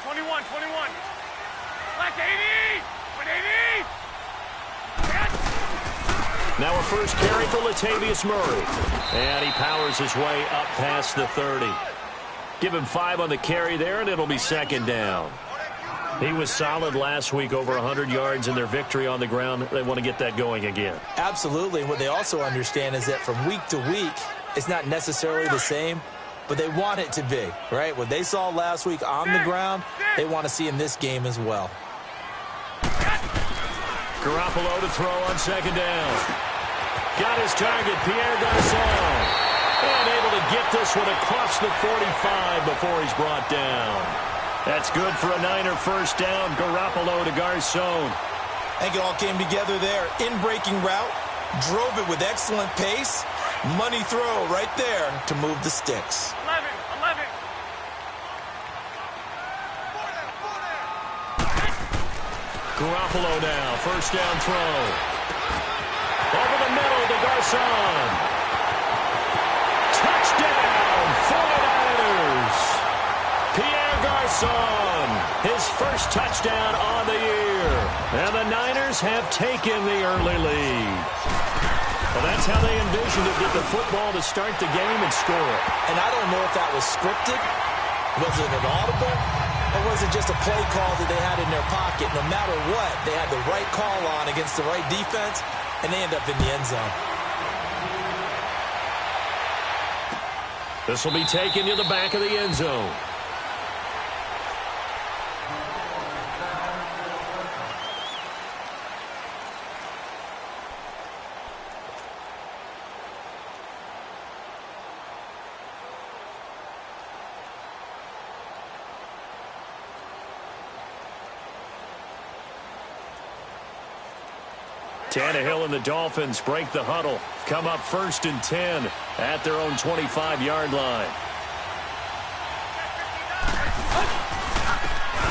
21, 21. Black 80! 180! Now a first carry for Latavius Murray. And he powers his way up past the 30. Give him 5 on the carry there, and it'll be second down. He was solid last week, over 100 yards in their victory on the ground. They want to get that going again. Absolutely. And what they also understand is that from week to week, it's not necessarily the same, but they want it to be, right? What they saw last week on the ground, they want to see in this game as well. Garoppolo to throw on second down. Got his target, Pierre Garçon. And able to get this one across the 45 before he's brought down. That's good for a Niner first down. Garoppolo to Garçon. I think it all came together there. In-breaking route, drove it with excellent pace. Money throw right there to move the sticks. 11, 11. Garoppolo now, first down throw. Over the middle to Garçon. Touchdown, 49ers. Pierre Garçon, his first touchdown on the year. And the Niners have taken the early lead. Well, that's how they envisioned it, get the football to start the game and score it. And I don't know if that was scripted. Was it an audible? Or was it just a play call that they had in their pocket? No matter what, they had the right call on against the right defense, and they end up in the end zone. This will be taken to the back of the end zone. Tannehill and the Dolphins break the huddle. Come up first and 10 at their own 25-yard line.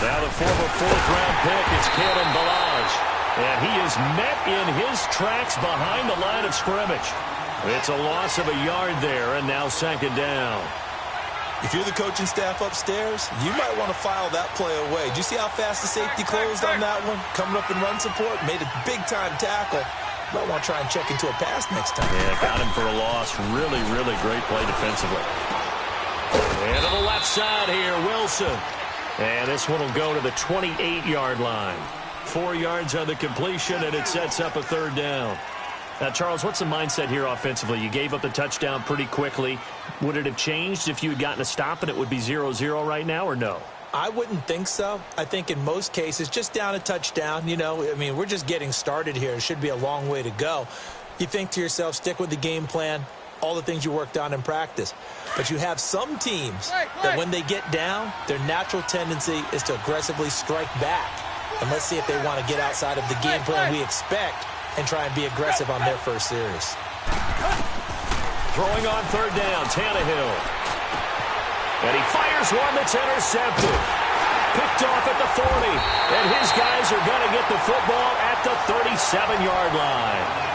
Now the former fourth-round pick is Kalen Ballage. And he is met in his tracks behind the line of scrimmage. It's a loss of a yard there, and now second down. If you're the coaching staff upstairs, you might want to file that play away. Did you see how fast the safety closed on that one? Coming up in run support, made a big-time tackle. Might want to try and check into a pass next time. Yeah, got him for a loss. Really, really great play defensively. And to the left side here, Wilson. And this one will go to the 28-yard line. 4 yards on the completion, and it sets up a third down. Now, Charles, what's the mindset here offensively? You gave up the touchdown pretty quickly. Would it have changed if you had gotten a stop and it would be 0-0 right now, or no? I wouldn't think so. I think in most cases, just down a touchdown, you know, I mean, we're just getting started here. It should be a long way to go. You think to yourself, stick with the game plan, all the things you worked on in practice. But you have some teams that when they get down, their natural tendency is to aggressively strike back. And let's see if they want to get outside of the game plan we expect and try and be aggressive on their first series. Throwing on third down, Tannehill. And he fires one that's intercepted. Picked off at the 40. And his guys are going to get the football at the 37-yard line.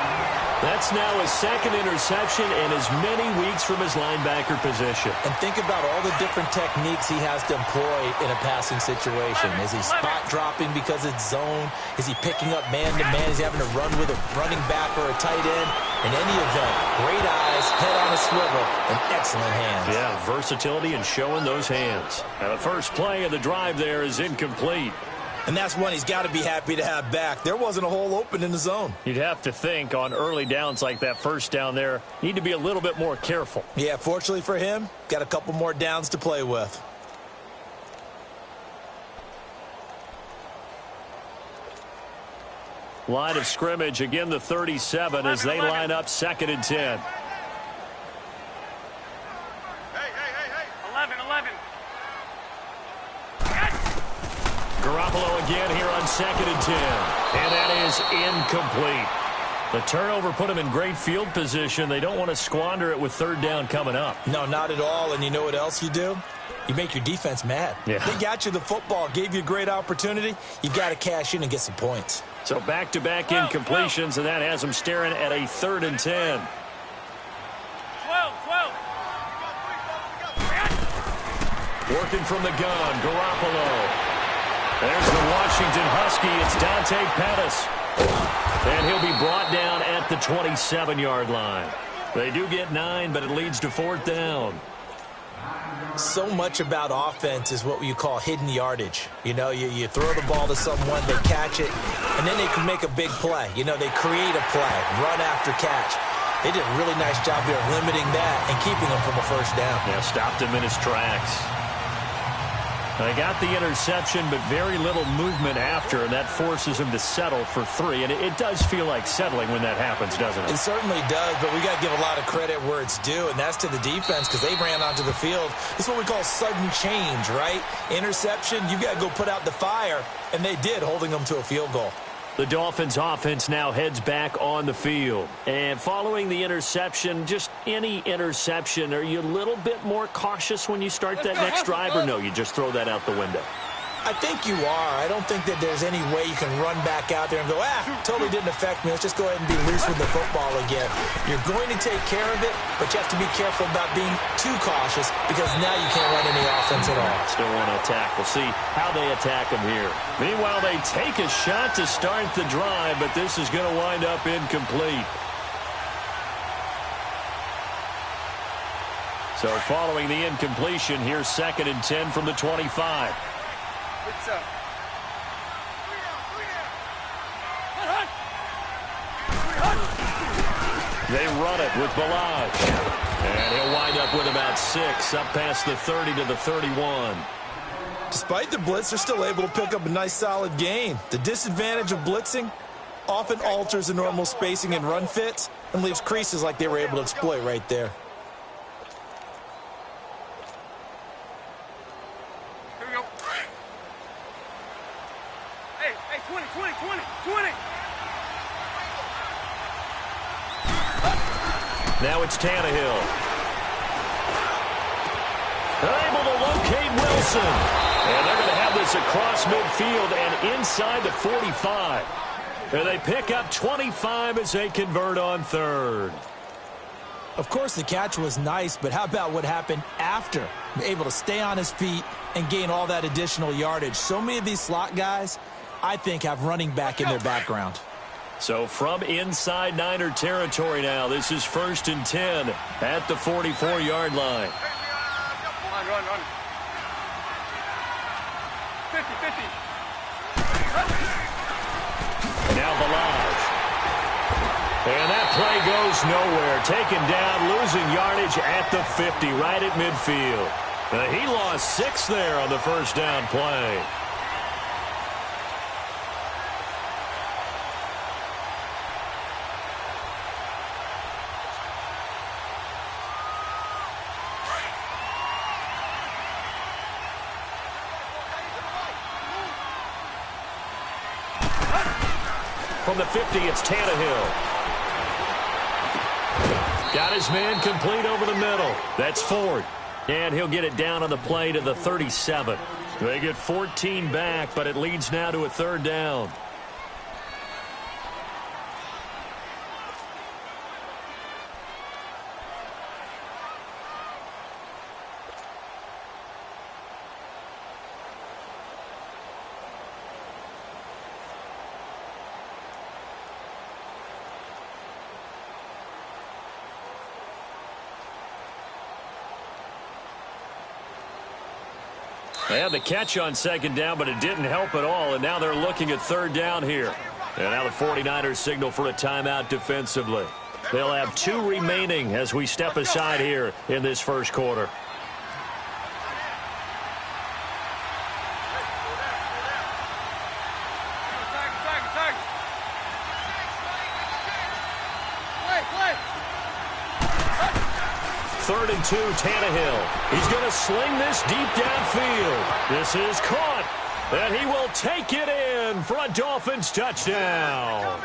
That's now his second interception in as many weeks from his linebacker position. And think about all the different techniques he has to employ in a passing situation. Is he spot dropping because it's zone? Is he picking up man-to-man? Is he having to run with a running back or a tight end? In any event, great eyes, head on a swivel, and excellent hands. Yeah, versatility and showing those hands. Now the first play of the drive there is incomplete. And that's one he's got to be happy to have back. There wasn't a hole open in the zone. You'd have to think on early downs like that first down there, need to be a little bit more careful. Yeah, fortunately for him, got a couple more downs to play with. Line of scrimmage, again the 37 as they line up second and 10. 11, 11. Garoppolo again here on second and 10. And that is incomplete. The turnover put him in great field position. They don't want to squander it with third down coming up. No, not at all. And you know what else you do? You make your defense mad. Yeah. They got you the football, gave you a great opportunity. You got to cash in and get some points. So back-to-back incompletions, and that has them staring at a third and 10. 12, 12. Working from the gun, Garoppolo. There's the Washington Husky. It's Dante Pettis. And he'll be brought down at the 27-yard line. They do get 9, but it leads to 4th down. So much about offense is what you call hidden yardage. You know, you throw the ball to someone, they catch it, and then they can make a big play. You know, they create a play, run after catch. They did a really nice job here of limiting that and keeping him from a first down. Yeah, stopped him in his tracks. They got the interception, but very little movement after, and that forces him to settle for 3. And it does feel like settling when that happens, doesn't it? It certainly does, but we got to give a lot of credit where it's due, and that's to the defense because they ran onto the field. This is what we call sudden change, right? Interception, you got to go put out the fire, and they did, holding them to a field goal. The Dolphins offense now heads back on the field. And following the interception, just any interception, are you a little bit more cautious when you start that next drive, or no, you just throw that out the window? I think you are. I don't think that there's any way you can run back out there and go, totally didn't affect me. Let's just go ahead and be loose with the football again. You're going to take care of it, but you have to be careful about being too cautious because now you can't run any offense at all. Still want to attack. We'll see how they attack them here. Meanwhile, they take a shot to start the drive, but this is going to wind up incomplete. So following the incompletion, here's 2nd and 10 from the 25. They run it with Balaj. And he'll wind up with about 6, up past the 30 to the 31. Despite the blitz, they're still able to pick up a nice solid gain. The disadvantage of blitzing often alters the normal spacing and run fits and leaves creases like they were able to exploit right there. Hey, 20. Now it's Tannehill. They're able to locate Wilson. And they're going to have this across midfield and inside the 45. And they pick up 25 as they convert on 3rd. Of course, the catch was nice, but how about what happened after? Able to stay on his feet and gain all that additional yardage. So many of these slot guys, I think, have running back in their background. So from inside Niner territory now, this is 1st and 10 at the 44-yard line. Run. 50. Now Balaj. And that play goes nowhere. Taken down, losing yardage at the 50, right at midfield. He lost 6 there on the first down play. From the 50, it's Tannehill. Got his man complete over the middle. That's Ford. And he'll get it down on the play to the 37. They get 14 back, but it leads now to a 3rd down. They had the catch on 2nd down, but it didn't help at all, and now they're looking at 3rd down here. And now the 49ers signal for a timeout defensively. They'll have 2 remaining as we step aside here in this first quarter. Third and 2, Tannehill. He's going to sling this deep downfield. This is caught, and he will take it in for a Dolphins touchdown.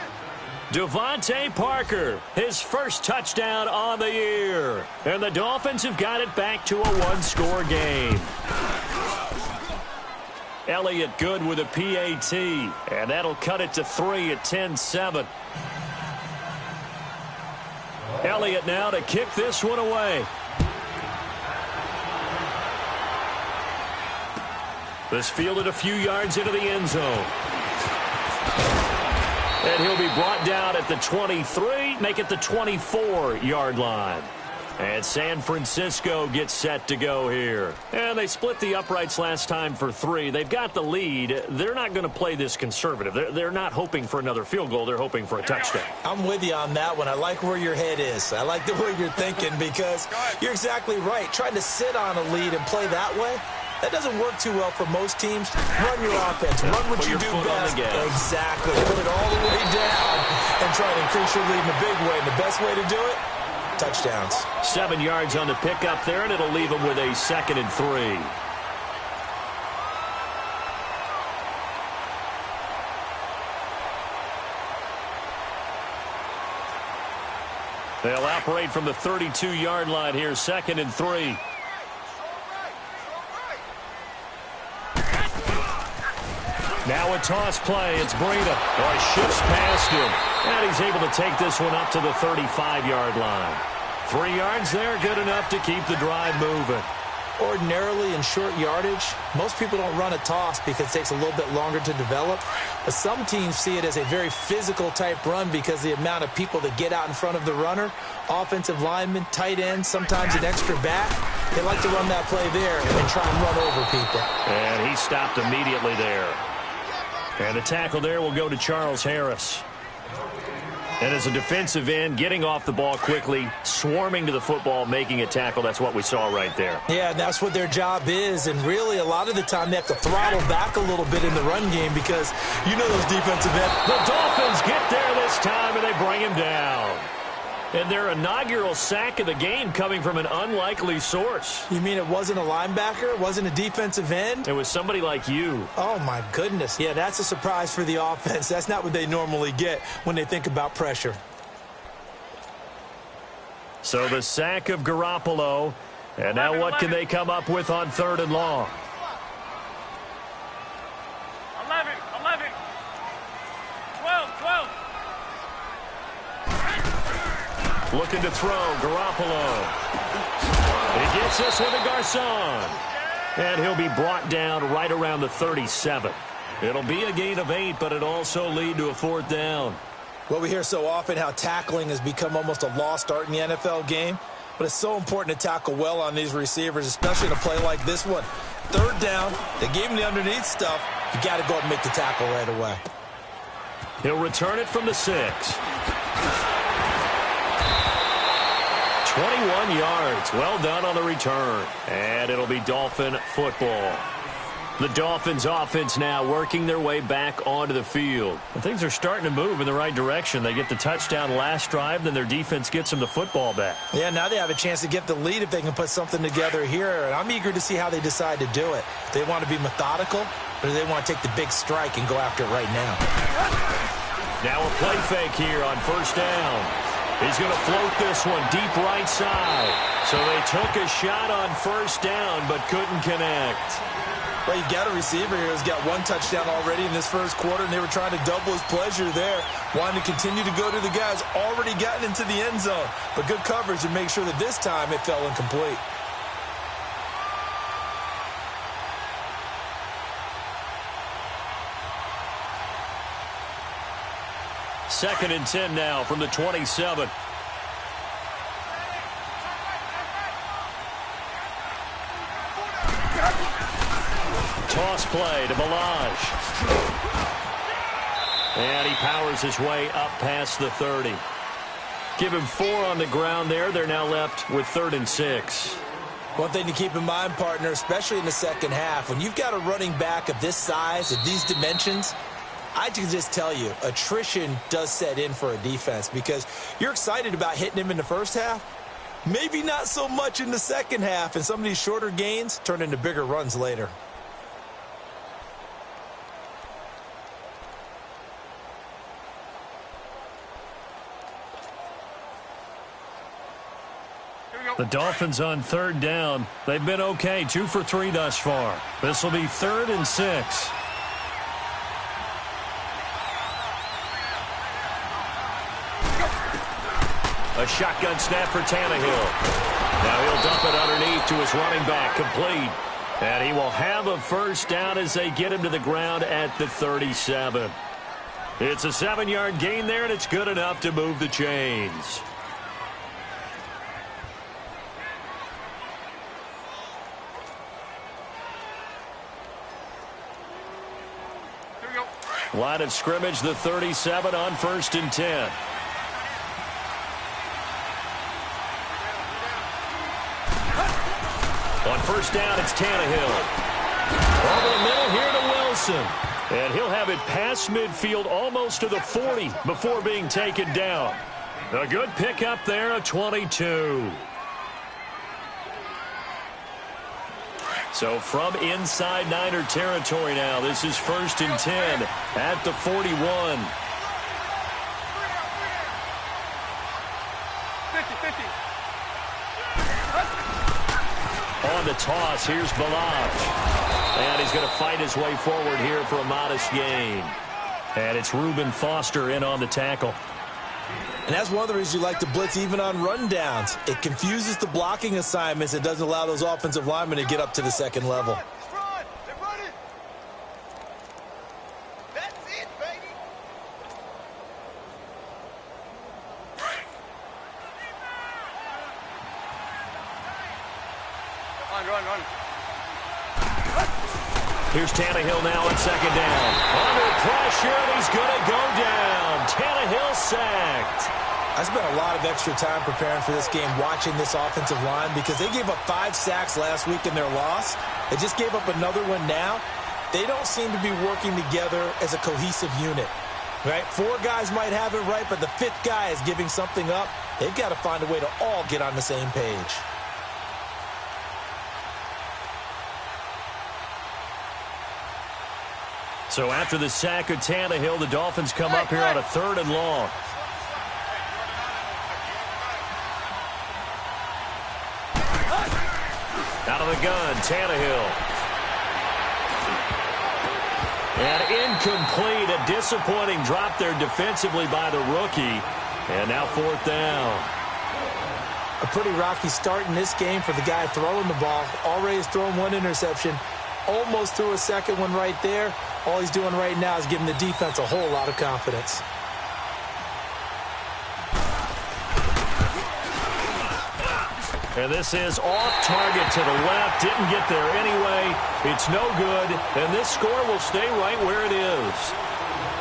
Devontae Parker, his first touchdown on the year. And the Dolphins have got it back to a 1-score game. Elliott good with a PAT, and that'll cut it to 3 at 10-7. Elliott now to kick this one away. This fielded a few yards into the end zone. And he'll be brought down at the 23, make it the 24-yard line. And San Francisco gets set to go here. And they split the uprights last time for 3. They've got the lead. They're not going to play this conservative. They're not hoping for another field goal. They're hoping for a touchdown. I'm with you on that one. I like where your head is. I like the way you're thinking because you're exactly right. Trying to sit on a lead and play that way, that doesn't work too well for most teams. Run your offense. Run what you do best. Exactly. Put it all the way down and try to increase your lead in a big way. And the best way to do it? Touchdowns. 7 yards on the pickup there, and it'll leave them with a 2nd and 3. They'll operate from the 32-yard line here, 2nd and 3. Now a toss play. It's Breida. Oh, he shifts past him. And he's able to take this one up to the 35-yard line. 3 yards there, good enough to keep the drive moving. Ordinarily in short yardage, most people don't run a toss because it takes a little bit longer to develop. But some teams see it as a very physical type run because the amount of people that get out in front of the runner, offensive linemen, tight ends, sometimes an extra back, they like to run that play there and try and run over people. And he stopped immediately there. And the tackle there will go to Charles Harris. And as a defensive end, getting off the ball quickly, swarming to the football, making a tackle, that's what we saw right there. Yeah, that's what their job is. And really, a lot of the time, they have to throttle back a little bit in the run game because you know those defensive ends. The Dolphins get there this time, and they bring him down. And their inaugural sack of the game coming from an unlikely source. You mean it wasn't a linebacker? It wasn't a defensive end? It was somebody like you. Oh, my goodness. Yeah, that's a surprise for the offense. That's not what they normally get when they think about pressure. So the sack of Garoppolo. And now what can they come up with on 3rd and long? 11, 12. Looking to throw, Garoppolo. He gets this one to Garcon. And he'll be brought down right around the 37. It'll be a gain of 8, but it'll also lead to a 4th down. Well, we hear so often how tackling has become almost a lost art in the NFL game. But it's so important to tackle well on these receivers, especially in a play like this one. 3rd down, they gave him the underneath stuff. You got to go and make the tackle right away. He'll return it from the 6. 21 yards. Well done on the return. And it'll be Dolphin football. The Dolphins offense now working their way back onto the field. And things are starting to move in the right direction. They get the touchdown last drive, then their defense gets them the football back. Yeah, now they have a chance to get the lead if they can put something together here. And I'm eager to see how they decide to do it. They want to be methodical, or do they want to take the big strike and go after it right now? Now a play fake here on 1st down. He's going to float this one deep right side. So they took a shot on 1st down, but couldn't connect. Well, you got a receiver here who's got 1 touchdown already in this 1st quarter, and they were trying to double his pleasure there, wanting to continue to go to the guys already gotten into the end zone. But good coverage to make sure that this time it fell incomplete. Second and 10 now from the 27. Toss play to Balaj. And he powers his way up past the 30. Give him 4 on the ground there. They're now left with 3rd and 6. One thing to keep in mind, partner, especially in the second half, when you've got a running back of this size, of these dimensions, I can just tell you, attrition does set in for a defense because you're excited about hitting him in the first half. Maybe not so much in the second half, and some of these shorter gains turn into bigger runs later. The Dolphins on 3rd down. They've been okay, 2 for 3 thus far. This will be 3rd and 6. A shotgun snap for Tannehill. Now he'll dump it underneath to his running back, complete. And he will have a first down as they get him to the ground at the 37. It's a 7-yard gain there, and it's good enough to move the chains. Line of scrimmage, the 37 on 1st and 10. On first down, it's Tannehill. Over the middle here to Wilson. And he'll have it past midfield almost to the 40 before being taken down. A good pickup there, a 22. So from inside Niner territory now, this is 1st and 10 at the 41. 50-50. On the toss, here's Balaj. And he's going to fight his way forward here for a modest gain. And it's Reuben Foster in on the tackle. And that's one of the reasons you like to blitz even on rundowns. It confuses the blocking assignments. It doesn't allow those offensive linemen to get up to the second level. That's it, baby. Run. Here's Tannehill now on 2nd down. Under pressure, and he's going to go down. Tannehill sacked. I spent a lot of extra time preparing for this game watching this offensive line because they gave up 5 sacks last week in their loss. They just gave up another one now. They don't seem to be working together as a cohesive unit. Right? 4 guys might have it right, but the 5th guy is giving something up. They've got to find a way to all get on the same page. So after the sack of Tannehill, the Dolphins come up here on a 3rd and long. Out of the gun, Tannehill. And incomplete, a disappointing drop there defensively by the rookie. And now 4th down. A pretty rocky start in this game for the guy throwing the ball. Already has thrown 1 interception. Almost threw a second one right there. All he's doing right now is giving the defense a whole lot of confidence. And this is off target to the left. Didn't get there anyway. It's no good. And this score will stay right where it is.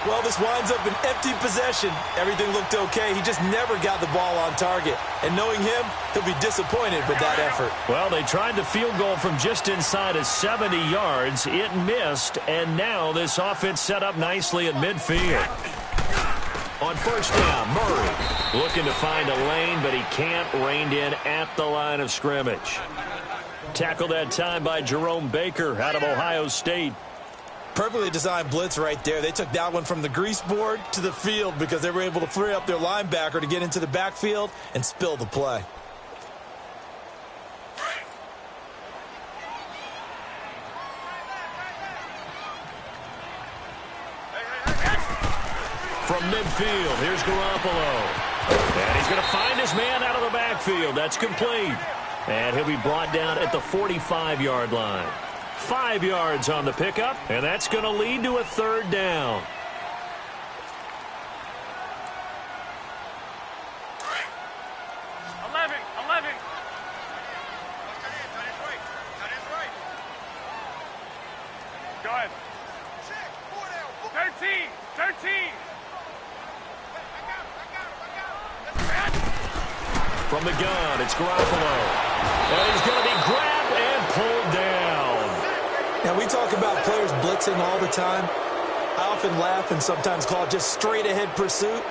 Well, this winds up an empty possession. Everything looked okay. He just never got the ball on target. And knowing him, he'll be disappointed with that effort. Well, they tried the field goal from just inside of 70 yards. It missed, and now this offense set up nicely at midfield. On first down, Murray looking to find a lane, but he can't. Reined in at the line of scrimmage. Tackled that time by Jerome Baker out of Ohio State. Perfectly designed blitz right there. They took that one from the grease board to the field because they were able to free up their linebacker to get into the backfield and spill the play. From midfield, here's Garoppolo. And he's going to find his man out of the backfield. That's complete. And he'll be brought down at the 45-yard line. 5 yards on the pickup, and that's going to lead to a 3rd down. Go ahead. 13. From the gun, it's Garoppolo. And he's going to be grabbed and pulled down. Now, we talk about players blitzing all the time. I often laugh and sometimes call it just straight-ahead pursuit.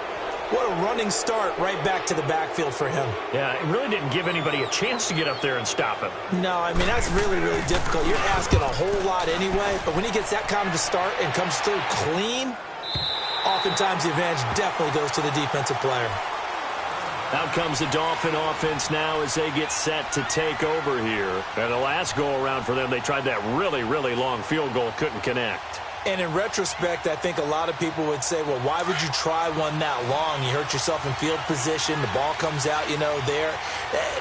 What a running start right back to the backfield for him. Yeah, it really didn't give anybody a chance to get up there and stop him. No, I mean, that's really, really difficult. You're asking a whole lot anyway, but when he gets that kind of a start and comes through clean, oftentimes the advantage definitely goes to the defensive player. Out comes the Dolphin offense now as they get set to take over here. And the last go-around for them, they tried that really, really long field goal, couldn't connect. And in retrospect, I think a lot of people would say, well, why would you try one that long? You hurt yourself in field position. The ball comes out, there.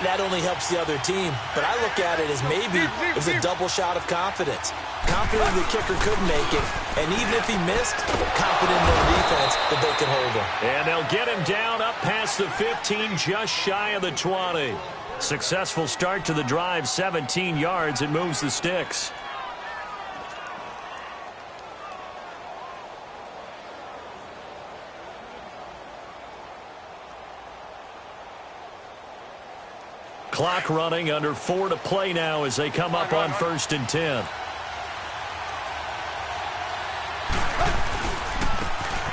That only helps the other team. But I look at it as maybe it was a double shot of confidence. Confident the kicker could make it. And even if he missed, confident in their defense that they could hold him. And they'll get him down up past the 15, just shy of the 20. Successful start to the drive, 17 yards. It moves the sticks. Clock running, under 4 to play now as they come up on 1st and 10.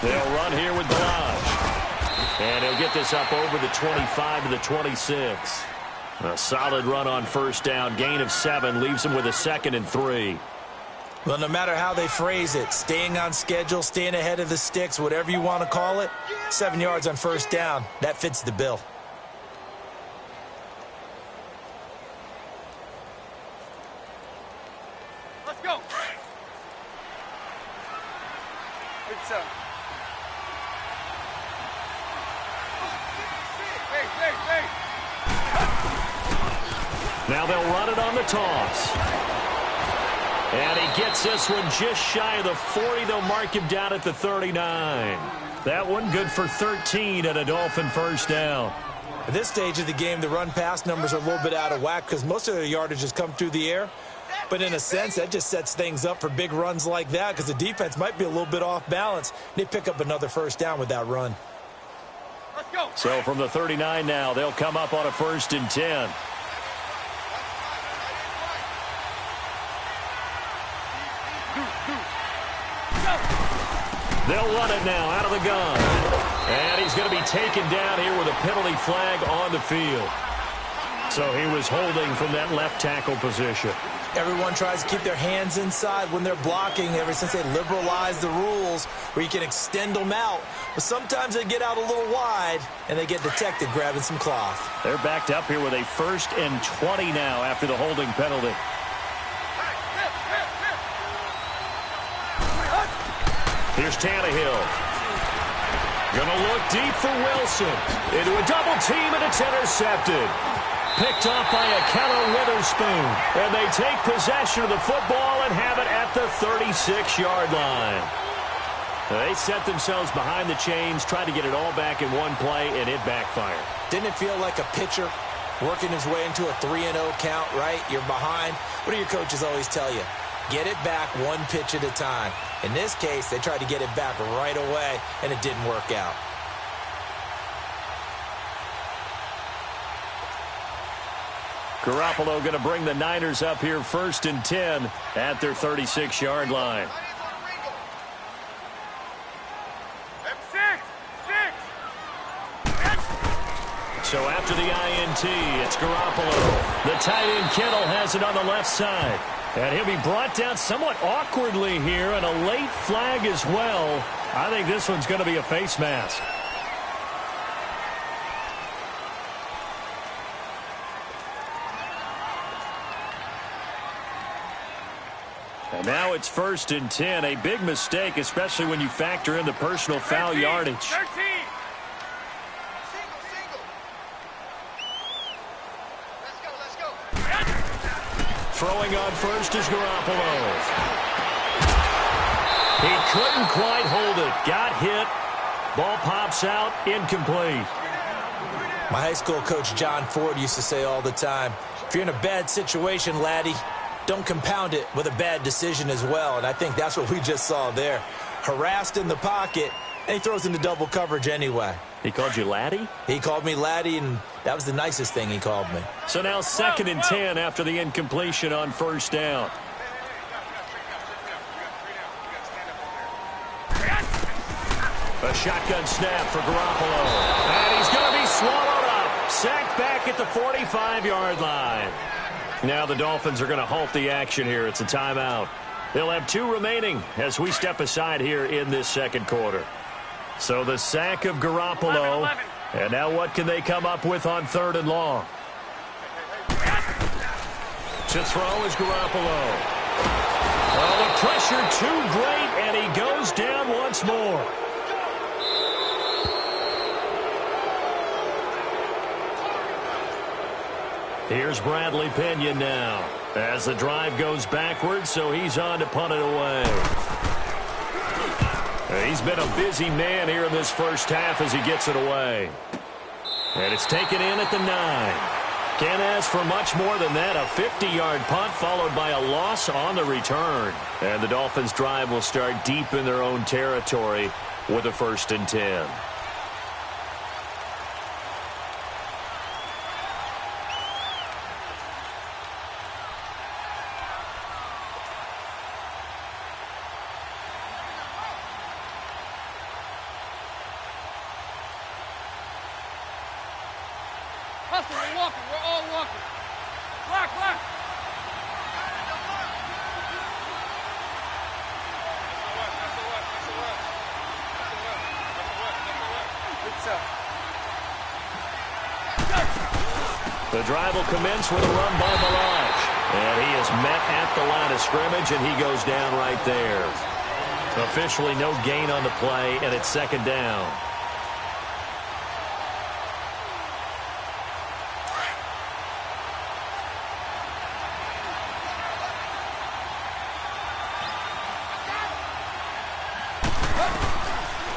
They'll run here with Balaj. And he'll get this up over the 25 to the 26. A solid run on 1st down. Gain of 7 leaves him with a 2nd and 3. Well, no matter how they phrase it, staying on schedule, staying ahead of the sticks, whatever you want to call it, 7 yards on 1st down, that fits the bill. Let's go. Now they'll run it on the toss. And he gets this one just shy of the 40. They'll mark him down at the 39. That one good for 13 and a Dolphin 1st down. At this stage of the game, the run-pass numbers are a little bit out of whack because most of their yardage has come through the air. But in a sense, that just sets things up for big runs like that because the defense might be a little bit off balance. They pick up another 1st down with that run. Let's go. So from the 39 now, they'll come up on a 1st and 10. They'll run it now out of the gun. And he's going to be taken down here with a penalty flag on the field. So he was holding from that left tackle position. Everyone tries to keep their hands inside when they're blocking ever since they liberalized the rules where you can extend them out. But sometimes they get out a little wide and they get detected grabbing some cloth. They're backed up here with a 1st and 20 now after the holding penalty. Here's Tannehill. Gonna look deep for Wilson. Into a double team, and it's intercepted. Picked off by a Keller Witherspoon. And they take possession of the football and have it at the 36-yard line. They set themselves behind the chains, tried to get it all back in one play, and it backfired. Didn't it feel like a pitcher working his way into a 3-0 count, right? You're behind. What do your coaches always tell you? Get it back one pitch at a time. In this case, they tried to get it back right away, and it didn't work out. Garoppolo going to bring the Niners up here 1st and 10 at their 36-yard line. So after the INT, it's Garoppolo. The tight end Kittle has it on the left side. And he'll be brought down somewhat awkwardly here, and a late flag as well. I think this one's going to be a face mask. And now it's 1st and 10. A big mistake, especially when you factor in the personal foul yardage. 13. Throwing on first is Garoppolo. He couldn't quite hold it. Got hit. Ball pops out. Incomplete. My high school coach, John Ford, used to say all the time, if you're in a bad situation, laddie, don't compound it with a bad decision as well. And I think that's what we just saw there. Harassed in the pocket, and he throws into double coverage anyway. He called you laddie? He called me laddie, and that was the nicest thing he called me. So now 2nd and 10 after the incompletion on 1st down. A shotgun snap for Garoppolo. And he's going to be swallowed up. Sacked back at the 45-yard line. Now the Dolphins are going to halt the action here. It's a timeout. They'll have 2 remaining as we step aside here in this 2nd quarter. So the sack of Garoppolo. 11. And now what can they come up with on 3rd and long? To throw is Garoppolo. Oh, the pressure too great, Here's Bradley Pena now as the drive goes backwards, so he's on to punt it away. He's been a busy man here in this first half as he gets it away. And it's taken in at the 9. Can't ask for much more than that. A 50-yard punt followed by a loss on the return. And the Dolphins' drive will start deep in their own territory with a 1st and 10. Hustle, we're walking. We're all walking. Block, block. The drive will commence with a run by Balaj. And he is met at the line of scrimmage, and he goes down right there. Officially no gain on the play, and it's 2nd down.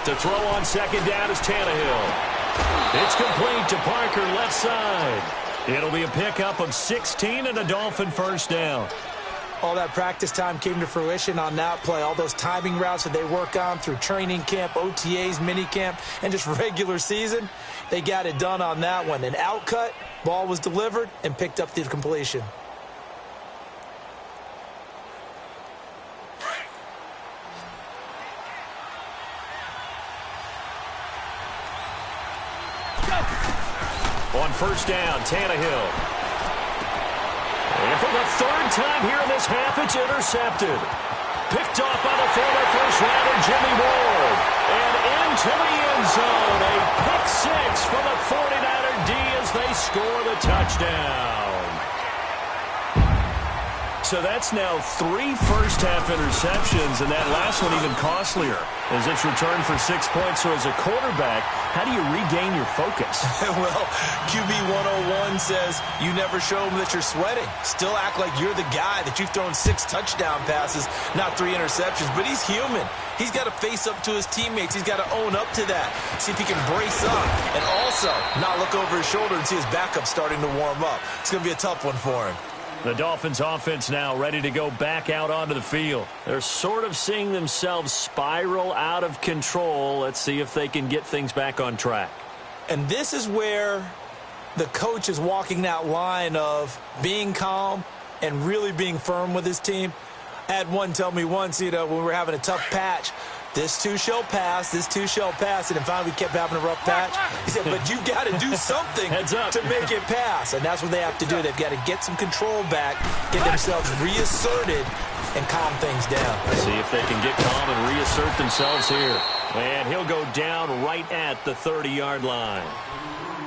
To throw on 2nd down is Tannehill. It's complete to Parker, left side. It'll be a pickup of 16 and a Dolphin 1st down. All that practice time came to fruition on that play. All those timing routes that they work on through training camp, OTAs, minicamp, and just regular season, they got it done on that one. An outcut, ball was delivered, and picked up the completion. On 1st down, Tannehill. And for the 3rd time here in this half, it's intercepted. Picked off by the former first-rounder Jimmy Ward. And into the end zone. A pick 6 for the 49er D as they score the touchdown. So that's now 3 first-half interceptions, and that last one even costlier as it's returned for 6 points. So as a quarterback, how do you regain your focus? Well, QB 101 says you never show them that you're sweating. Still act like you're the guy, that you've thrown 6 touchdown passes, not 3 interceptions. But he's human. He's got to face up to his teammates. He's got to own up to that. See if he can brace up and also not look over his shoulder and see his backup starting to warm up. It's going to be a tough one for him. The Dolphins offense now ready to go back out onto the field. They're sort of seeing themselves spiral out of control. Let's see if they can get things back on track. And this is where the coach is walking that line of being calm and really being firm with his team. I had one tell me once, when we were having a tough patch, this too shall pass, this too shall pass. And finally we kept having a rough patch. He said, but you've got to do something to make it pass. And that's what they have to do. They've got to get some control back, get themselves reasserted, and calm things down. See if they can get calm and reassert themselves here. And he'll go down right at the 30-yard line.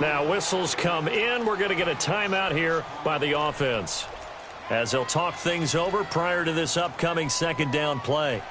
Now whistles come in. We're going to get a timeout here by the offense as they'll talk things over prior to this upcoming 2nd down play.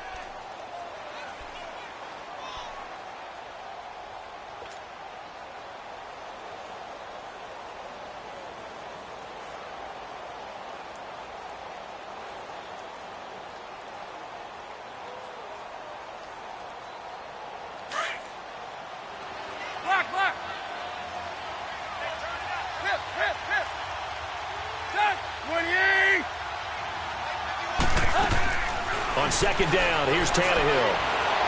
On 2nd down, here's Tannehill.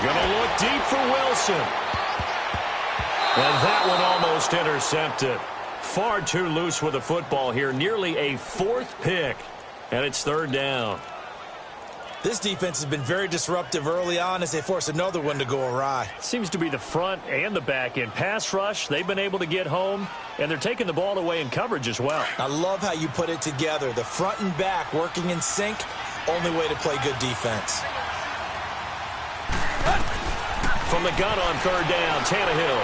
Gonna look deep for Wilson. And that one almost intercepted. Far too loose with the football here. Nearly a 4th pick. And it's 3rd down. This defense has been very disruptive early on as they force another one to go awry. Seems to be the front and the back end. Pass rush, they've been able to get home, and they're taking the ball away in coverage as well. I love how you put it together. The front and back working in sync, only way to play good defense. From the gun on 3rd down, Tannehill.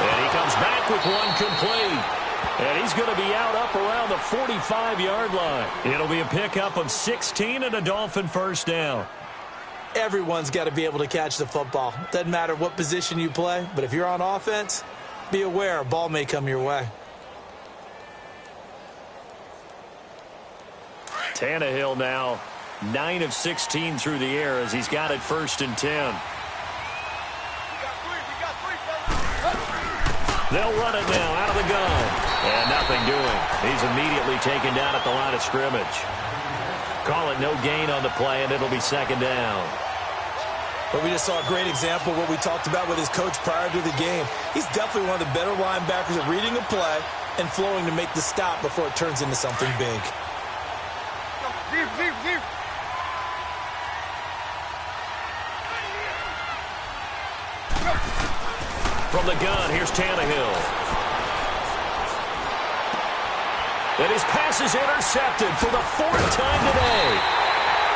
And he comes back with one complete. And he's going to be out up around the 45-yard line. It'll be a pickup of 16 and a Dolphin 1st down. Everyone's got to be able to catch the football. Doesn't matter what position you play, but if you're on offense, be aware a ball may come your way. Tannehill now 9 of 16 through the air as he's got it 1st and 10. They'll run it now out of the gun. And nothing doing. He's immediately taken down at the line of scrimmage. Call it no gain on the play, and it'll be 2nd down. But we just saw a great example of what we talked about with his coach prior to the game. He's definitely one of the better linebackers at reading a play and flowing to make the stop before it turns into something big. From the gun, here's Tannehill. And his pass is intercepted for the 4th time today.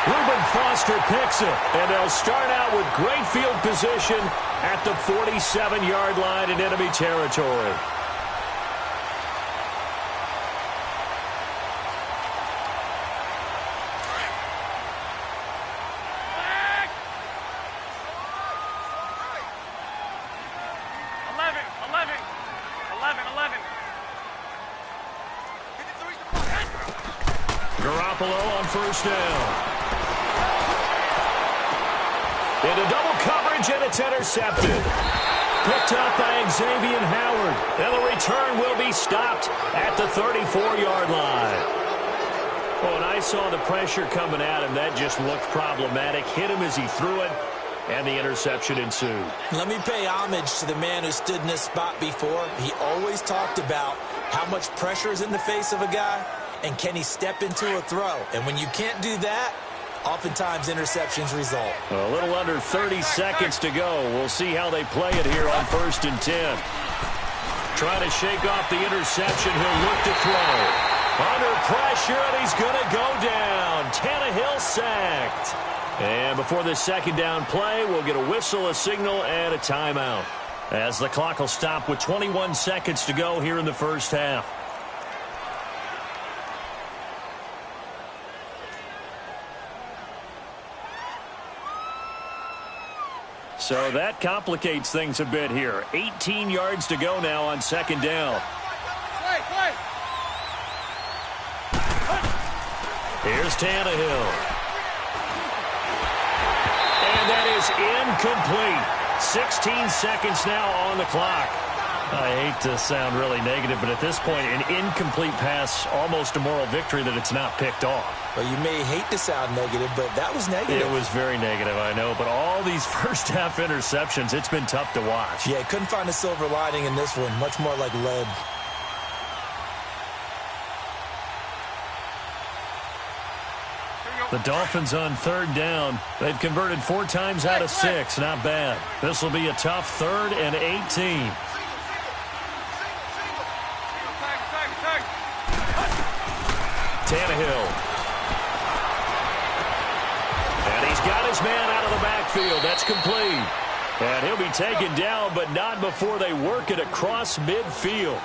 Reuben Foster picks it, and they'll start out with great field position at the 47-yard line in enemy territory. Garoppolo on 1st down. Into double coverage, and it's intercepted. Picked up by Xavier Howard. And the return will be stopped at the 34-yard line. Oh, and I saw the pressure coming at him. That just looked problematic. Hit him as he threw it, and the interception ensued. Let me pay homage to the man who stood in this spot before. He always talked about how much pressure is in the face of a guy, and can he step into a throw? And when you can't do that, oftentimes interceptions result. A little under 30 seconds to go. We'll see how they play it here on 1st and 10. Trying to shake off the interception. He'll look to throw. Under pressure, and he's going to go down. Tannehill sacked. And before this 2nd down play, we'll get a whistle, a signal, and a timeout, as the clock will stop with 21 seconds to go here in the 1st half. So that complicates things a bit here. 18 yards to go now on 2nd down. Here's Tannehill. And that is incomplete. 16 seconds now on the clock. I hate to sound really negative, but at this point, an incomplete pass, almost a moral victory that it's not picked off. Well, you may hate to sound negative, but that was negative. It was very negative, I know. But all these first-half interceptions, it's been tough to watch. Yeah, couldn't find a silver lining in this one. Much more like lead. The Dolphins on 3rd down. They've converted 4 times out of 6. Not bad. This will be a tough 3rd and 18. Tannehill. And he's got his man out of the backfield. That's complete. And he'll be taken down, but not before they work it across midfield.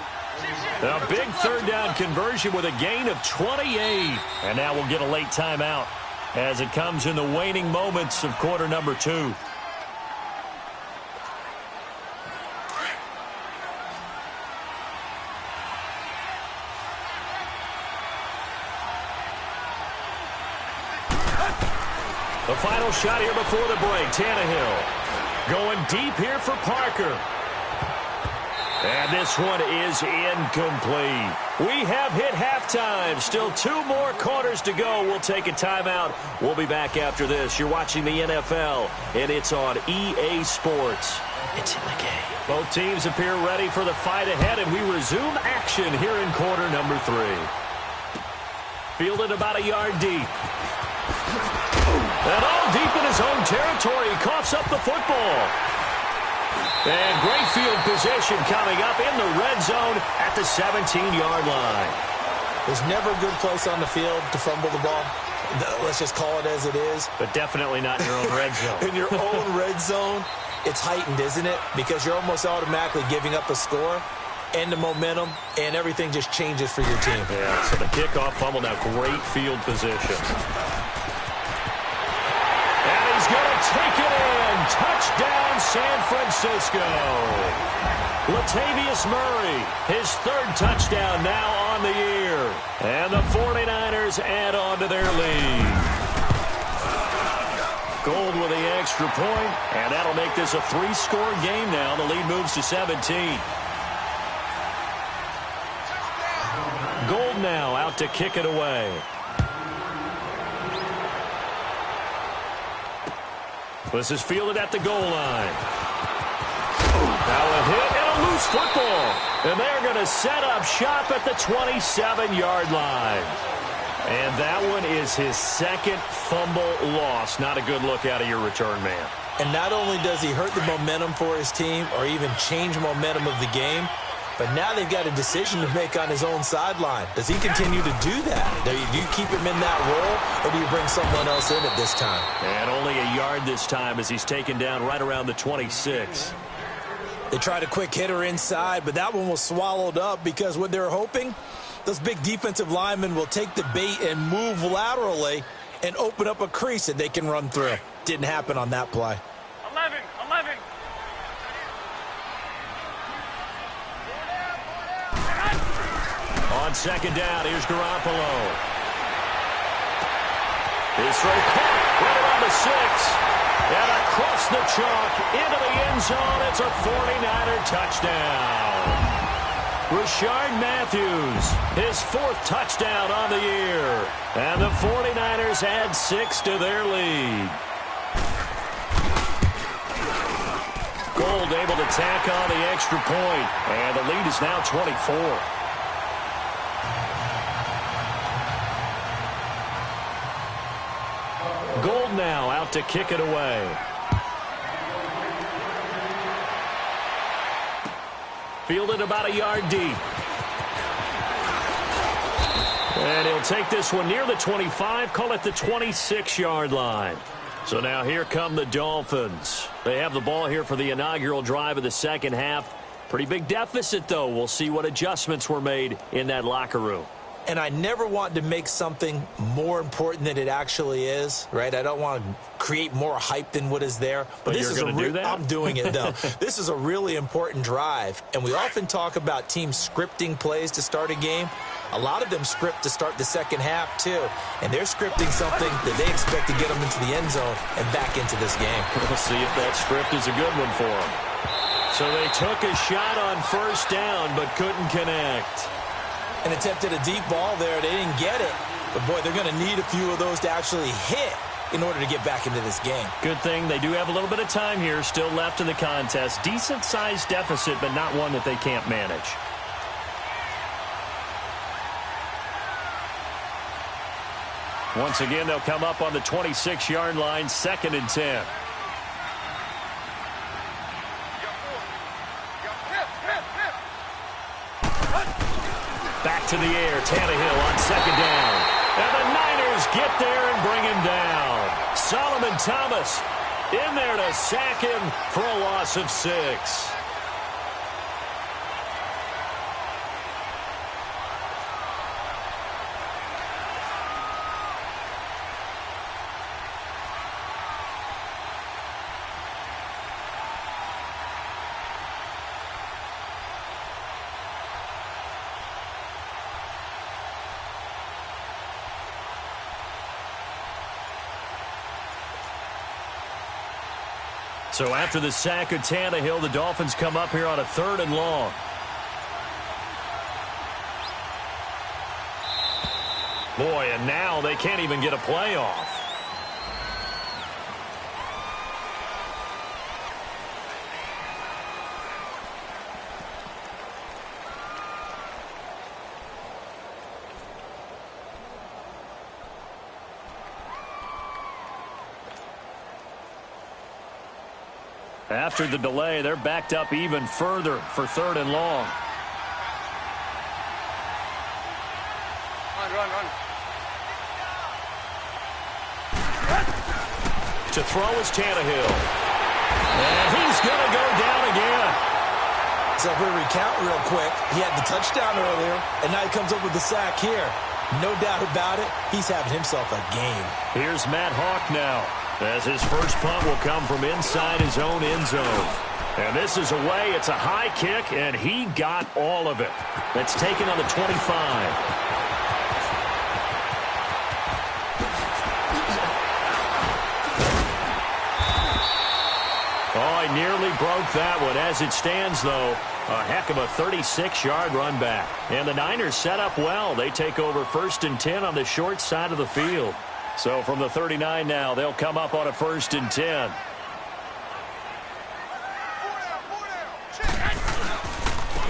A big 3rd down conversion with a gain of 28. And now we'll get a late timeout as it comes in the waning moments of quarter number 2. The final shot here before the break. Tannehill going deep here for Parker. And this one is incomplete. We have hit halftime. Still 2 more quarters to go. We'll take a timeout. We'll be back after this. You're watching the NFL, and it's on EA Sports. It's in the game. Both teams appear ready for the fight ahead, and we resume action here in quarter number 3. Fielded about a yard deep. And all deep in his own territory. He coughs up the football. And great field position coming up in the red zone at the 17-yard line. There's never a good place on the field to fumble the ball. Let's just call it as it is. But definitely not in your own red zone. In your own red zone, it's heightened, isn't it? Because you're almost automatically giving up a score and the momentum, and everything just changes for your team. Yeah, so the kickoff fumble, now great field position. And he's going to take it in. Touchdown, San Francisco. Latavius Murray, his third touchdown now on the year. And the 49ers add on to their lead. Gold with the extra point, and that'll make this a 3-score game now. The lead moves to 17. Gold now out to kick it away. This is fielded at the goal line. Now a hit and a loose football. And they're going to set up shop at the 27-yard line. And that one is his second fumble loss. Not a good look out of your return man. And not only does he hurt the momentum for his team or even change momentum of the game, but now they've got a decision to make on his own sideline. Does he continue to do that? Do you keep him in that role, or do you bring someone else in at this time? And only a yard this time as he's taken down right around the 26. They tried a quick hitter inside, but that one was swallowed up because what they're hoping, those big defensive linemen will take the bait and move laterally and open up a crease that they can run through. Didn't happen on that play. 11. On second down, here's Garoppolo. His throw caught right around the 6. And across the chalk into the end zone. It's a 49er touchdown. Rashard Matthews, his 4th touchdown on the year. And the 49ers add 6 to their lead. Gold able to tack on the extra point. And the lead is now 24. Gold now out to kick it away. Fielded about a yard deep. And he'll take this one near the 25, call it the 26-yard line. So now here come the Dolphins. They have the ball here for the inaugural drive of the second half. Pretty big deficit, though. We'll see what adjustments were made in that locker room. And I never want to make something more important than it actually is, right? I don't want to create more hype than what is there. But this is going to do that? I'm doing it, though. This is a really important drive. And we often talk about teams scripting plays to start a game. A lot of them script to start the second half, too. And they're scripting something that they expect to get them into the end zone and back into this game. We'll see if that script is a good one for them. So they took a shot on first down, but couldn't connect. And attempted a deep ball there. They didn't get it. But, boy, they're going to need a few of those to actually hit in order to get back into this game. Good thing they do have a little bit of time here still left in the contest. Decent-sized deficit, but not one that they can't manage. Once again, they'll come up on the 26-yard line, 2nd and 10. Back to the air, Tannehill on second down. And the Niners get there and bring him down. Solomon Thomas in there to sack him for a loss of 6. So after the sack of Tannehill, the Dolphins come up here on a 3rd and long. Boy, and now they can't even get a play off. After the delay, they're backed up even further for 3rd and long. Run. To throw is Tannehill. And he's going to go down again. So if we recount real quick, he had the touchdown earlier, and now he comes up with the sack here. No doubt about it, he's having himself a game. Here's Matt Hawk now. as his first punt will come from inside his own end zone. And this is away. It's a high kick, and he got all of it. That's taken on the 25. Oh, he nearly broke that one. As it stands, though, a heck of a 36-yard run back. And the Niners set up well. They take over 1st and 10 on the short side of the field. So from the 39 now, they'll come up on a 1st and 10.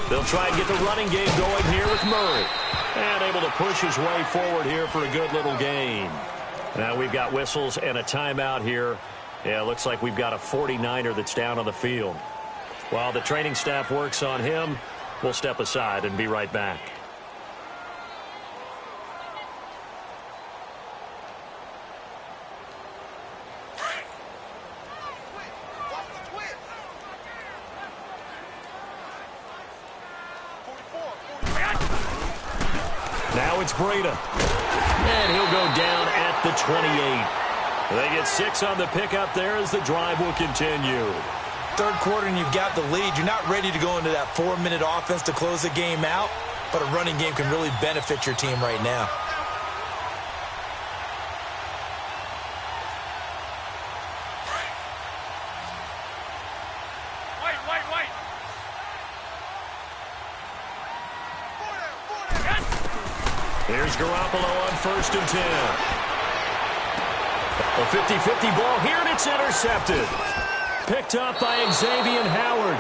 They'll try and get the running game going here with Murray. And able to push his way forward here for a good little gain. Now we've got whistles and a timeout here. Yeah, it looks like we've got a 49er that's down on the field. While the training staff works on him, we'll step aside and be right back. Now it's Breda. And he'll go down at the 28. They get 6 on the pickup there as the drive will continue. Third quarter and you've got the lead. You're not ready to go into that 4-minute offense to close the game out, but a running game can really benefit your team right now. Wait. Here's Garoppolo on 1st and 10. A 50-50 ball here, and it's intercepted. Picked up by Xavier Howard.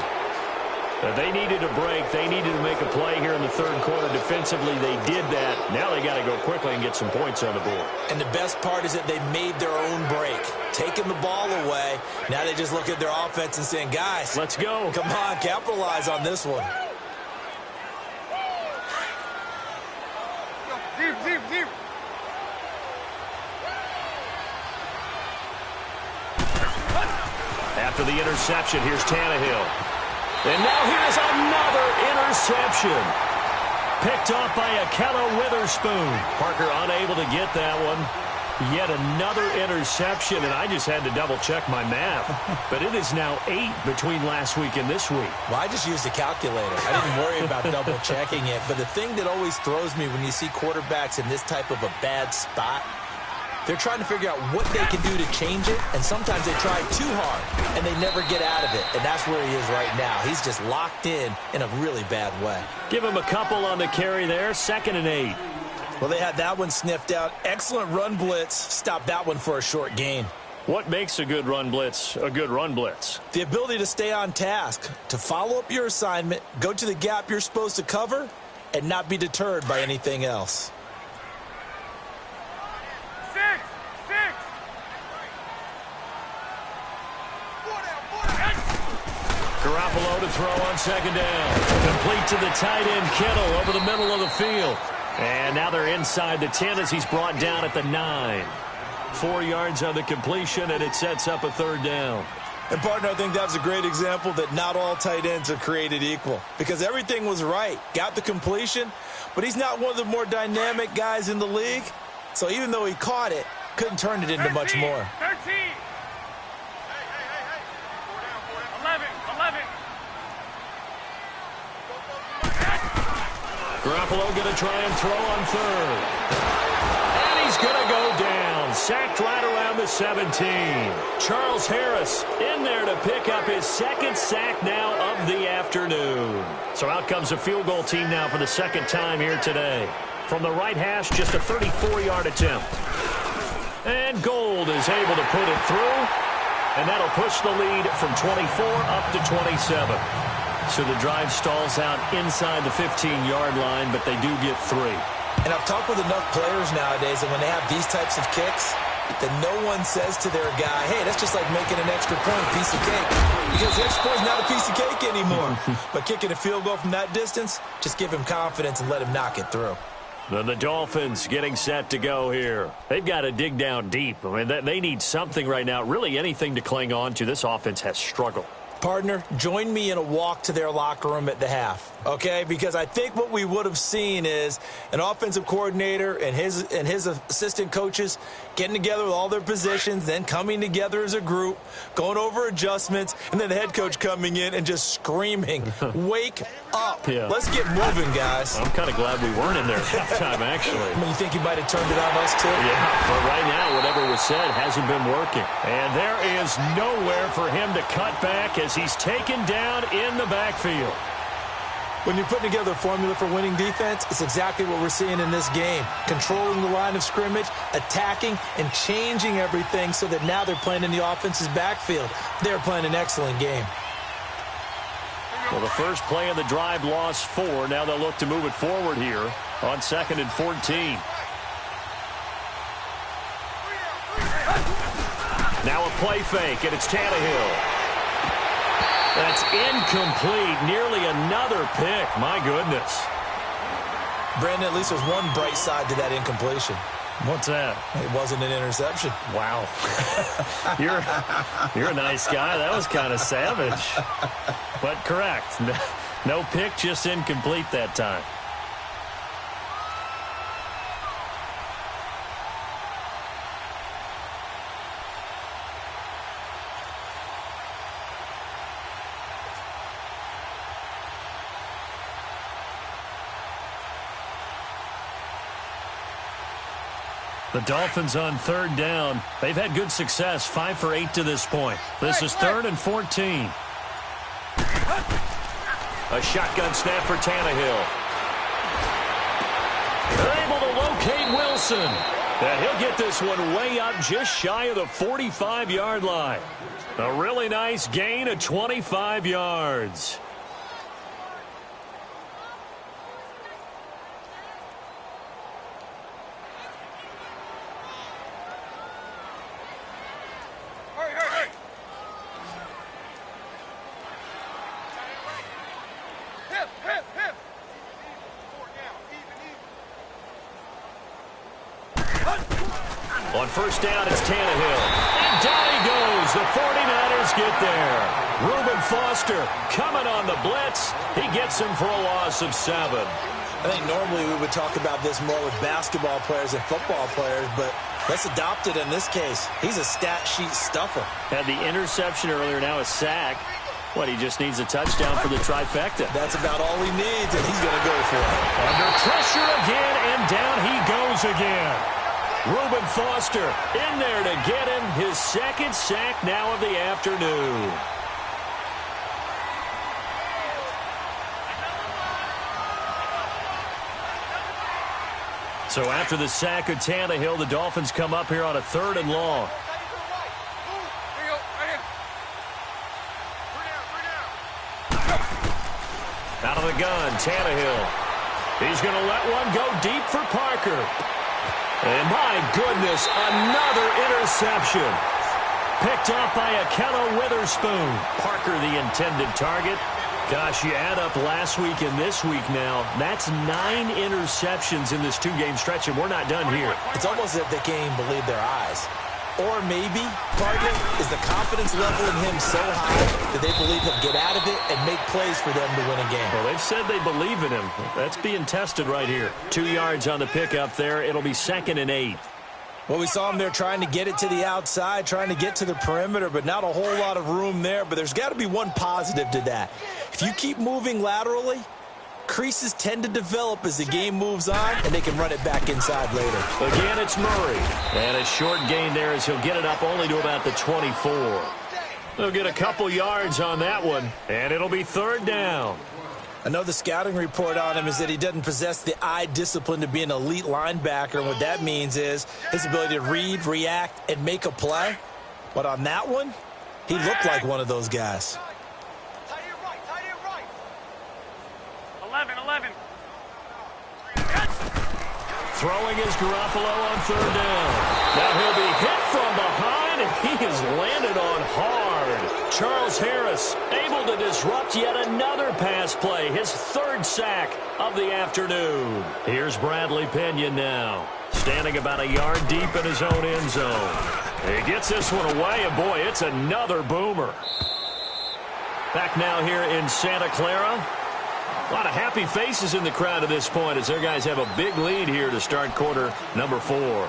They needed a break. They needed to make a play here in the third quarter. Defensively, they did that. Now they got to go quickly and get some points on the board. And the best part is that they made their own break. Taking the ball away. Now they just look at their offense and saying, guys, let's go. Come on, capitalize on this one. Deep. After the interception, here's Tannehill. And now here's another interception. Picked off by Akello Witherspoon. Parker unable to get that one. Yet another interception, and I just had to double-check my math. But it is now 8 between last week and this week. Well, I just used a calculator. I didn't worry about double-checking it. But the thing that always throws me when you see quarterbacks in this type of a bad spot, they're trying to figure out what they can do to change it, and sometimes they try too hard, and they never get out of it. And that's where he is right now. He's just locked in a really bad way. Give him a couple on the carry there, 2nd and 8. Well, they had that one sniffed out. Excellent run blitz. Stopped that one for a short gain. What makes a good run blitz a good run blitz? The ability to stay on task, to follow up your assignment, go to the gap you're supposed to cover, and not be deterred by anything else. Garoppolo to throw on 2nd down. Complete to the tight end, Kittle, over the middle of the field. And now they're inside the 10 as he's brought down at the 9. 4 yards on the completion, and it sets up a 3rd down. And, partner, I think that's a great example that not all tight ends are created equal. Because everything was right. Got the completion, but he's not one of the more dynamic guys in the league. So even though he caught it, couldn't turn it into much more. 13. 11. Garoppolo going to try and throw on 3rd. And he's going to go down. Sacked right around the 17. Charles Harris in there to pick up his 2nd sack now of the afternoon. So out comes a field goal team now for the 2nd time here today. From the right hash, just a 34-yard attempt. And Gold is able to put it through. And that'll push the lead from 24 up to 27. So the drive stalls out inside the 15-yard line, but they do get 3. And I've talked with enough players nowadays, and when they have these types of kicks, that no one says to their guy, hey, that's just like making an extra point, piece of cake. Because the extra point is not a piece of cake anymore. But kicking a field goal from that distance, just give him confidence and let him knock it through. Then the Dolphins getting set to go here. They've got to dig down deep. I mean, they need something right now, really anything to cling on to. This offense has struggled. Partner, join me in a walk to their locker room at the half, okay? Because I think what we would have seen is an offensive coordinator and his assistant coaches getting together with all their positions, then coming together as a group, going over adjustments, and then the head coach coming in and just screaming, wake up. Yeah. Let's get moving, guys. I'm kind of glad we weren't in there at halftime, actually. I mean, you think he might have turned it on us, too? Yeah, but right now, whatever was said hasn't been working. And there is nowhere for him to cut back as he's taken down in the backfield. When you're putting together a formula for winning defense, it's exactly what we're seeing in this game. Controlling the line of scrimmage, attacking, and changing everything so that now they're playing in the offense's backfield. They're playing an excellent game. Well, the first play of the drive lost 4. Now they'll look to move it forward here on 2nd and 14. Now a play fake, and it's Tannehill. That's incomplete. Nearly another pick. My goodness. Brandon, at least there's one bright side to that incompletion. What's that? It wasn't an interception. Wow. You're a nice guy. That was kind of savage. But correct. No pick, just incomplete that time. The Dolphins on 3rd down. They've had good success, 5 for 8 to this point. This is 3rd and 14. A shotgun snap for Tannehill. They're able to locate Wilson. And he'll get this one way up just shy of the 45-yard line. A really nice gain of 25 yards. On 1st down, it's Tannehill. And down he goes. The 49ers get there. Reuben Foster coming on the blitz. He gets him for a loss of 7. I think normally we would talk about this more with basketball players and football players, but let's adopt it in this case. He's a stat sheet stuffer. Had the interception earlier, now a sack. What, he just needs a touchdown for the trifecta. That's about all he needs, and he's going to go for it. Under pressure again, and down he goes again. Reuben Foster in there to get him his 2nd sack now of the afternoon. So after the sack of Tannehill, the Dolphins come up here on a 3rd and long. Out of the gun, Tannehill. He's going to let one go deep for Parker. And my goodness, another interception. Picked off by Akello Witherspoon. Parker the intended target. Gosh, you add up last week and this week now. That's 9 interceptions in this 2-game stretch, and we're not done here. It's almost as if they can't even believe their eyes. Or maybe, partner, is the confidence level in him so high that they believe he'll get out of it and make plays for them to win a game. Well, they've said they believe in him. That's being tested right here. 2 yards on the pickup there. It'll be 2nd and 8. Well, we saw him there trying to get it to the outside, trying to get to the perimeter, but not a whole lot of room there. But there's got to be one positive to that. If you keep moving laterally, creases tend to develop as the game moves on, and they can run it back inside later. Again, it's Murray. And a short gain there as he'll get it up only to about the 24. They'll get a couple yards on that one, and it'll be 3rd down. I know the scouting report on him is that he doesn't possess the eye discipline to be an elite linebacker, and what that means is his ability to read, react, and make a play. But on that one, he looked like one of those guys. 11. Throwing is Garoppolo on 3rd down. Now he'll be hit from behind, and he is landed on hard. Charles Harris able to disrupt yet another pass play, his 3rd sack of the afternoon. Here's Bradley Pinion now, standing about a yard deep in his own end zone. He gets this one away, and boy, it's another boomer. Back now here in Santa Clara. A lot of happy faces in the crowd at this point as their guys have a big lead here to start quarter number 4.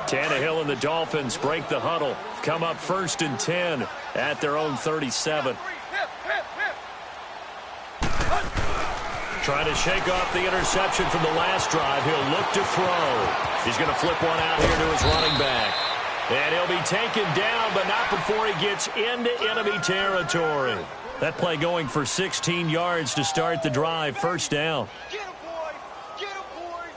Tannehill and the Dolphins break the huddle. Come up 1st and 10 at their own 37. Trying to shake off the interception from the last drive. He'll look to throw. He's going to flip one out here to his running back. And he'll be taken down, but not before he gets into enemy territory. That play going for 16 yards to start the drive. First down. Get him, boy! Get him, boy!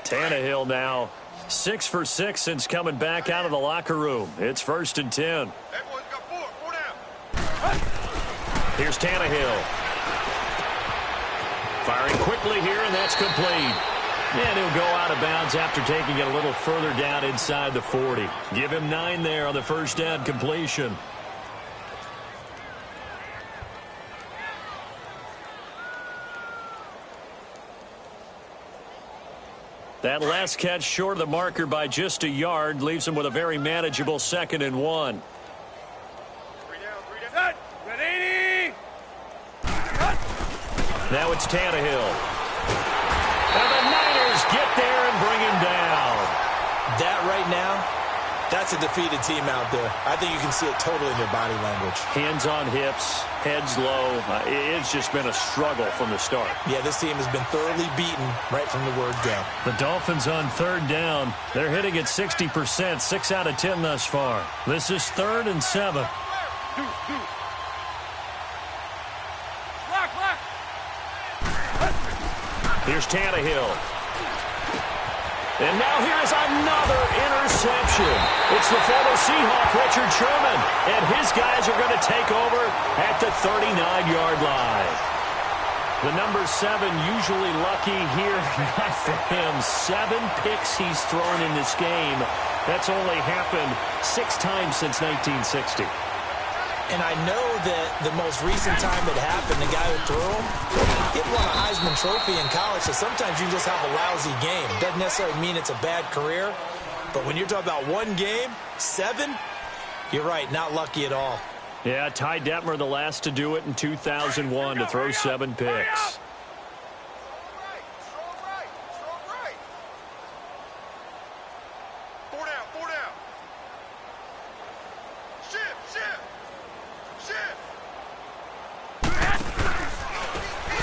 Tannehill now 6 for 6 since coming back out of the locker room. It's 1st and 10. That boy's got 4 down. Here's Tannehill. Firing quickly here, and that's complete. And he'll go out of bounds after taking it a little further down inside the 40. Give him 9 there on the first down completion. That last catch short of the marker by just a yard leaves him with a very manageable 2nd and 1. 3 down. Ready? Now it's Tannehill. And the Niners get there and bring him down. That right now, that's a defeated team out there. I think you can see it totally in their body language. Hands on hips, heads low. It's just been a struggle from the start. Yeah, this team has been thoroughly beaten right from the word go. The Dolphins on 3rd down. They're hitting at 60%, 6 out of 10 thus far. This is 3rd and 7. Here's Tannehill. And now here's another interception. It's the former Seahawk, Richard Sherman. And his guys are going to take over at the 39-yard line. The number 7 usually lucky here. Not for him. 7 picks he's thrown in this game. That's only happened 6 times since 1960. And I know that the most recent time it happened, the guy who threw him, he won a Heisman Trophy in college, so sometimes you just have a lousy game. Doesn't necessarily mean it's a bad career, but when you're talking about one game, 7, you're right, not lucky at all. Yeah, Ty Detmer, the last to do it in 2001, to throw 7 picks.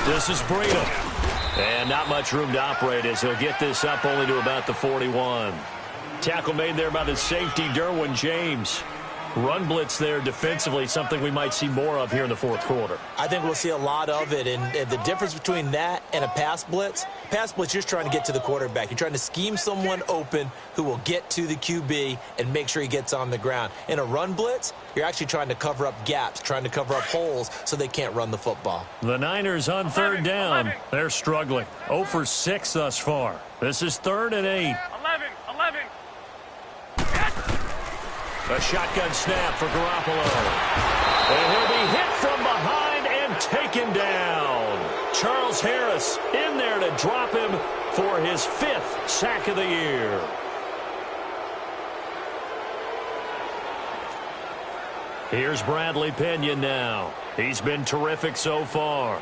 This is Breida. And not much room to operate as he'll get this up only to about the 41. Tackle made there by the safety, Derwin James. Run blitz there defensively, something we might see more of here in the 4th quarter. I think we'll see a lot of it, and the difference between that and a pass blitz, you're just trying to get to the quarterback. You're trying to scheme someone open who will get to the QB and make sure he gets on the ground. In a run blitz, you're actually trying to cover up gaps, trying to cover up holes so they can't run the football. The Niners on 3rd down. They're struggling. 0 for 6 thus far. This is 3rd and 8. 11. A shotgun snap for Garoppolo. And he'll be hit from behind and taken down. Charles Harris in there to drop him for his 5th sack of the year. Here's Bradley Pinion now. He's been terrific so far.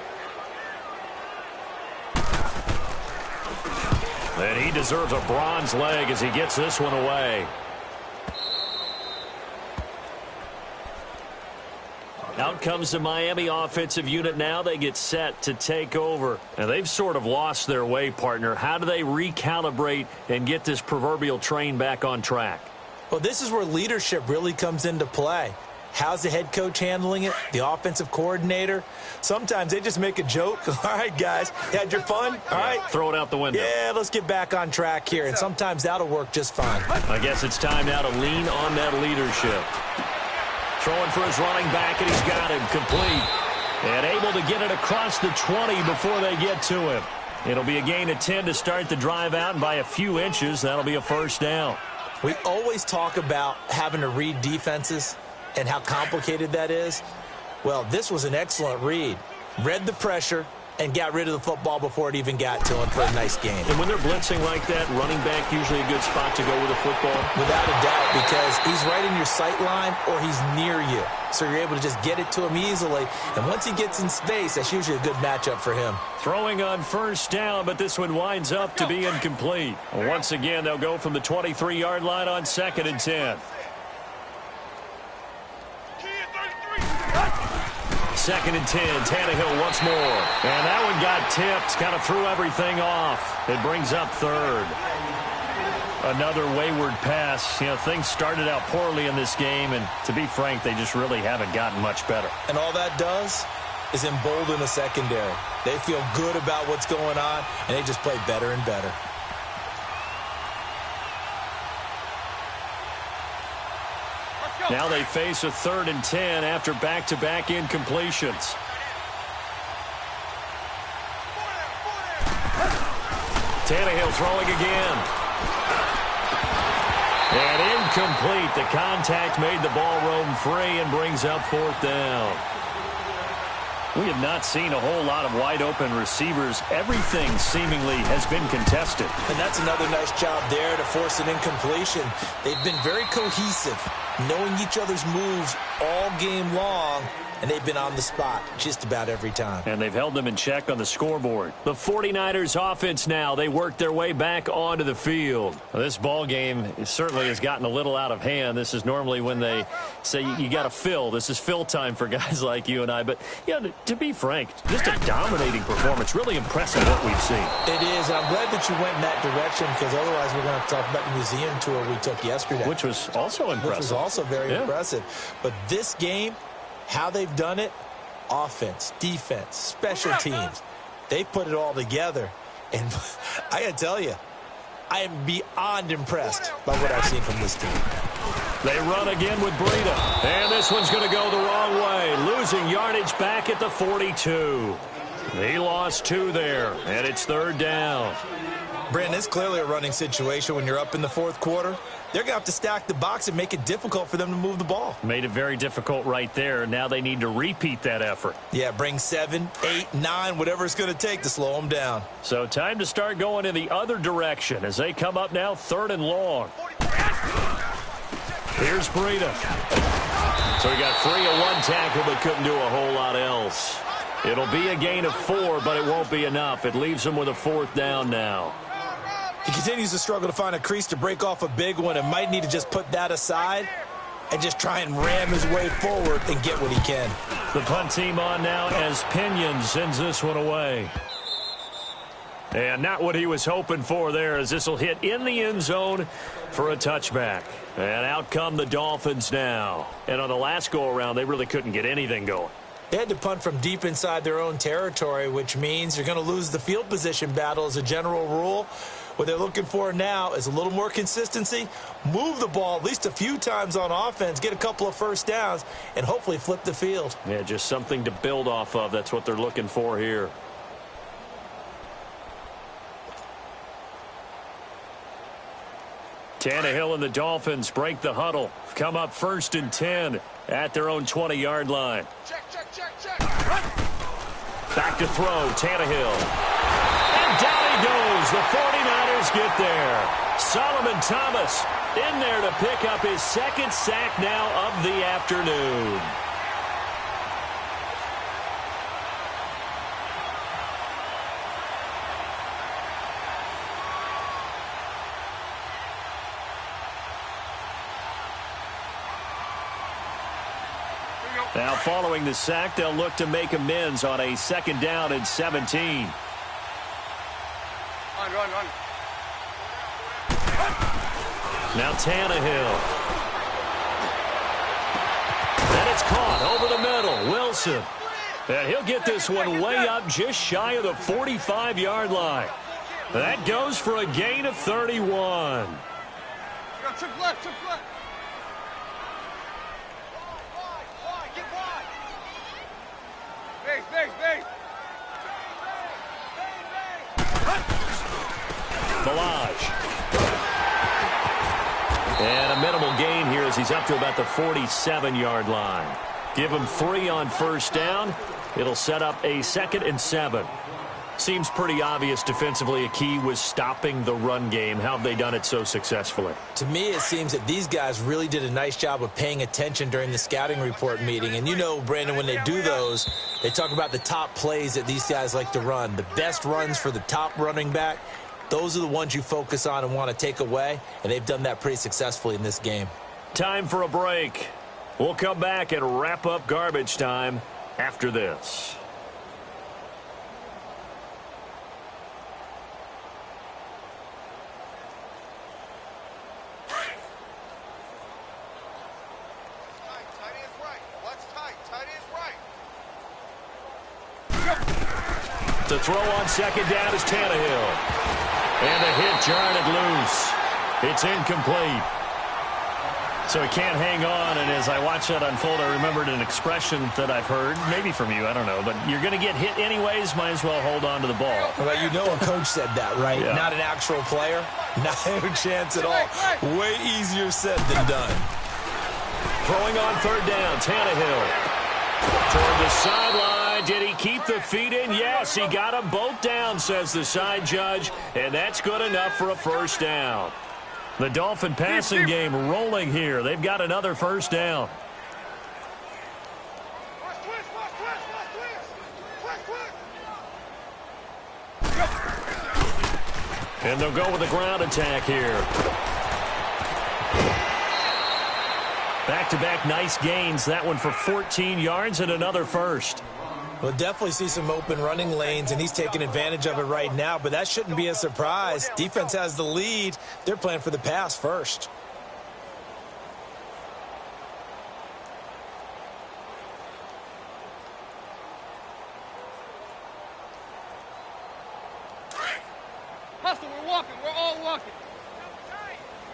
And he deserves a bronze leg as he gets this one away. Out comes the Miami offensive unit now. They get set to take over. And they've sort of lost their way, partner. How do they recalibrate and get this proverbial train back on track? Well, this is where leadership really comes into play. How's the head coach handling it? The offensive coordinator? Sometimes they just make a joke. All right, guys, you had your fun? All right. Throw it out the window. Yeah, let's get back on track here. And sometimes that'll work just fine. I guess it's time now to lean on that leadership. Throwing for his running back, and he's got him complete. And able to get it across the 20 before they get to him. It'll be a gain of 10 to start the drive out, and by a few inches, that'll be a 1st down. We always talk about having to read defenses and how complicated that is. Well, this was an excellent read. Read the pressure, and got rid of the football before it even got to him for a nice gain. And when they're blitzing like that, running back usually a good spot to go with a football? Without a doubt, because he's right in your sight line or he's near you. So you're able to just get it to him easily. And once he gets in space, that's usually a good matchup for him. Throwing on first down, but this one winds up to be incomplete. Once again, they'll go from the 23-yard line on 2nd and 10. 2nd and 10, Tannehill once more. And that one got tipped, kind of threw everything off. It brings up 3rd. Another wayward pass. You know, things started out poorly in this game, and to be frank, they just really haven't gotten much better. And all that does is embolden the secondary. They feel good about what's going on, and they just play better and better. Now they face a 3rd and 10 after back-to-back incompletions. Tannehill throwing again. And incomplete. The contact made the ball roam free and brings up 4th down. We have not seen a whole lot of wide-open receivers. Everything seemingly has been contested. And that's another nice job there to force an incompletion. They've been very cohesive, knowing each other's moves all game long, and they've been on the spot just about every time. And they've held them in check on the scoreboard. The 49ers offense now, they work their way back onto the field. Well, this ball game certainly has gotten a little out of hand. This is normally when they say you got to fill. This is fill time for guys like you and I. But, yeah, to be frank, just a dominating performance. Really impressive what we've seen. It is, and I'm glad that you went in that direction, because otherwise we're going to talk about the museum tour we took yesterday. Which was also impressive. Which was also very impressive. But this game, how they've done it, offense, defense, special teams, they've put it all together. And I got to tell you, I am beyond impressed by what I've seen from this team. They run again with Breida. And this one's going to go the wrong way. Losing yardage back at the 42. He lost 2 there, and it's 3rd down. Brandon, it's clearly a running situation when you're up in the 4th quarter. They're going to have to stack the box and make it difficult for them to move the ball. Made it very difficult right there. Now they need to repeat that effort. Yeah, bring 7, 8, 9, whatever it's going to take to slow them down. So time to start going in the other direction as they come up now 3rd and long. Here's Breida. So he got free of 1 tackle but couldn't do a whole lot else. It'll be a gain of 4, but it won't be enough. It leaves him with a 4th down now. He continues to struggle to find a crease to break off a big one and might need to just put that aside and just try and ram his way forward and get what he can. The punt team on now as Pinion sends this one away. And not what he was hoping for there, as this will hit in the end zone for a touchback. And out come the Dolphins now. And on the last go-around, they really couldn't get anything going. They had to punt from deep inside their own territory, which means you're going to lose the field position battle as a general rule. What they're looking for now is a little more consistency, move the ball at least a few times on offense, get a couple of first downs, and hopefully flip the field. Yeah, just something to build off of. That's what they're looking for here. Tannehill and the Dolphins break the huddle. Come up 1st and 10 at their own 20-yard line. Check. Back to throw, Tannehill. And down he goes. The 49ers get there. Solomon Thomas in there to pick up his 2nd sack now of the afternoon. Now following the sack, they'll look to make amends on a 2nd down and 17. Run. Now Tannehill. And it's caught over the middle. Wilson. And he'll get this one way up just shy of the 45-yard line. That goes for a gain of 31. Chip left. Base. Balaj. And a minimal gain here as he's up to about the 47-yard line. Give him 3 on first down. It'll set up a 2nd and 7. Seems pretty obvious defensively a key was stopping the run game. How have they done it so successfully? To me, it seems that these guys really did a nice job of paying attention during the scouting report meeting. And you know, Brandon, when they do those, they talk about the top plays that these guys like to run. The best runs for the top running back, those are the ones you focus on and want to take away. And they've done that pretty successfully in this game. Time for a break. We'll come back and wrap up garbage time after this. The throw on 2nd down is Tannehill. And the hit jarred it loose. It's incomplete. So he can't hang on, and as I watch that unfold, I remembered an expression that I've heard, maybe from you, I don't know, but you're going to get hit anyways, might as well hold on to the ball. Well, you know a coach said that, right? Yeah. Not an actual player. Not a chance at all. Way easier said than done. Throwing on 3rd down, Tannehill. Toward the sideline. Did he keep the feet in? Yes, he got them both down, says the side judge, and that's good enough for a first down. The Dolphin passing game rolling here. They've got another first down. And they'll go with the ground attack here. Back-to-back nice gains. That one for 14 yards and another first. We'll definitely see some open running lanes, and he's taking advantage of it right now, but that shouldn't be a surprise. Defense has the lead. They're playing for the pass first. Hustle, we're walking. We're all walking.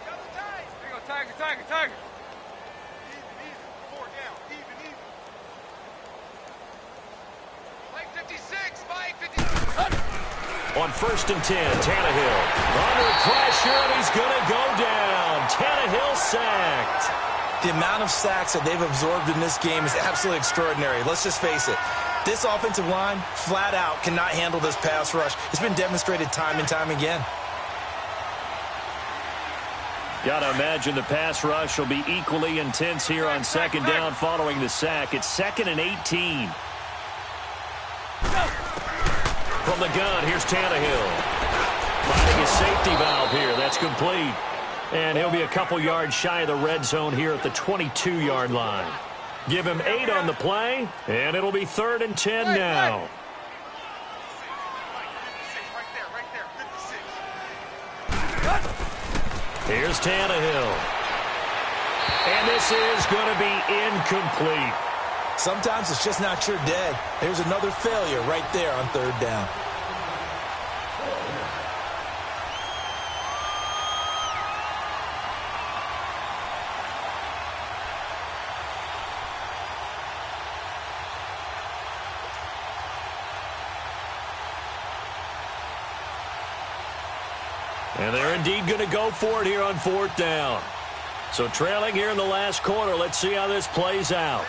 Double tight. There you go, Tiger, Tiger, Tiger. Even. 4 down. Even. Mike 56, Mike 56. On 1st and 10, Tannehill. Under pressure, and he's going to go down. Tannehill sacked. The amount of sacks that they've absorbed in this game is absolutely extraordinary. Let's just face it. This offensive line, flat out, cannot handle this pass rush. It's been demonstrated time and time again. Got to imagine the pass rush will be equally intense here on 2nd down following the sack. It's 2nd and 18. From the gun, here's Tannehill. Finding a safety valve here. That's complete. And he'll be a couple yards shy of the red zone here at the 22-yard line. Give him 8 on the play, and it'll be 3rd and 10 now. Here's Tannehill. And this is going to be incomplete. Sometimes it's just not your day. There's another failure right there on 3rd down. And they're indeed going to go for it here on 4th down. So trailing here in the last quarter. Let's see how this plays out.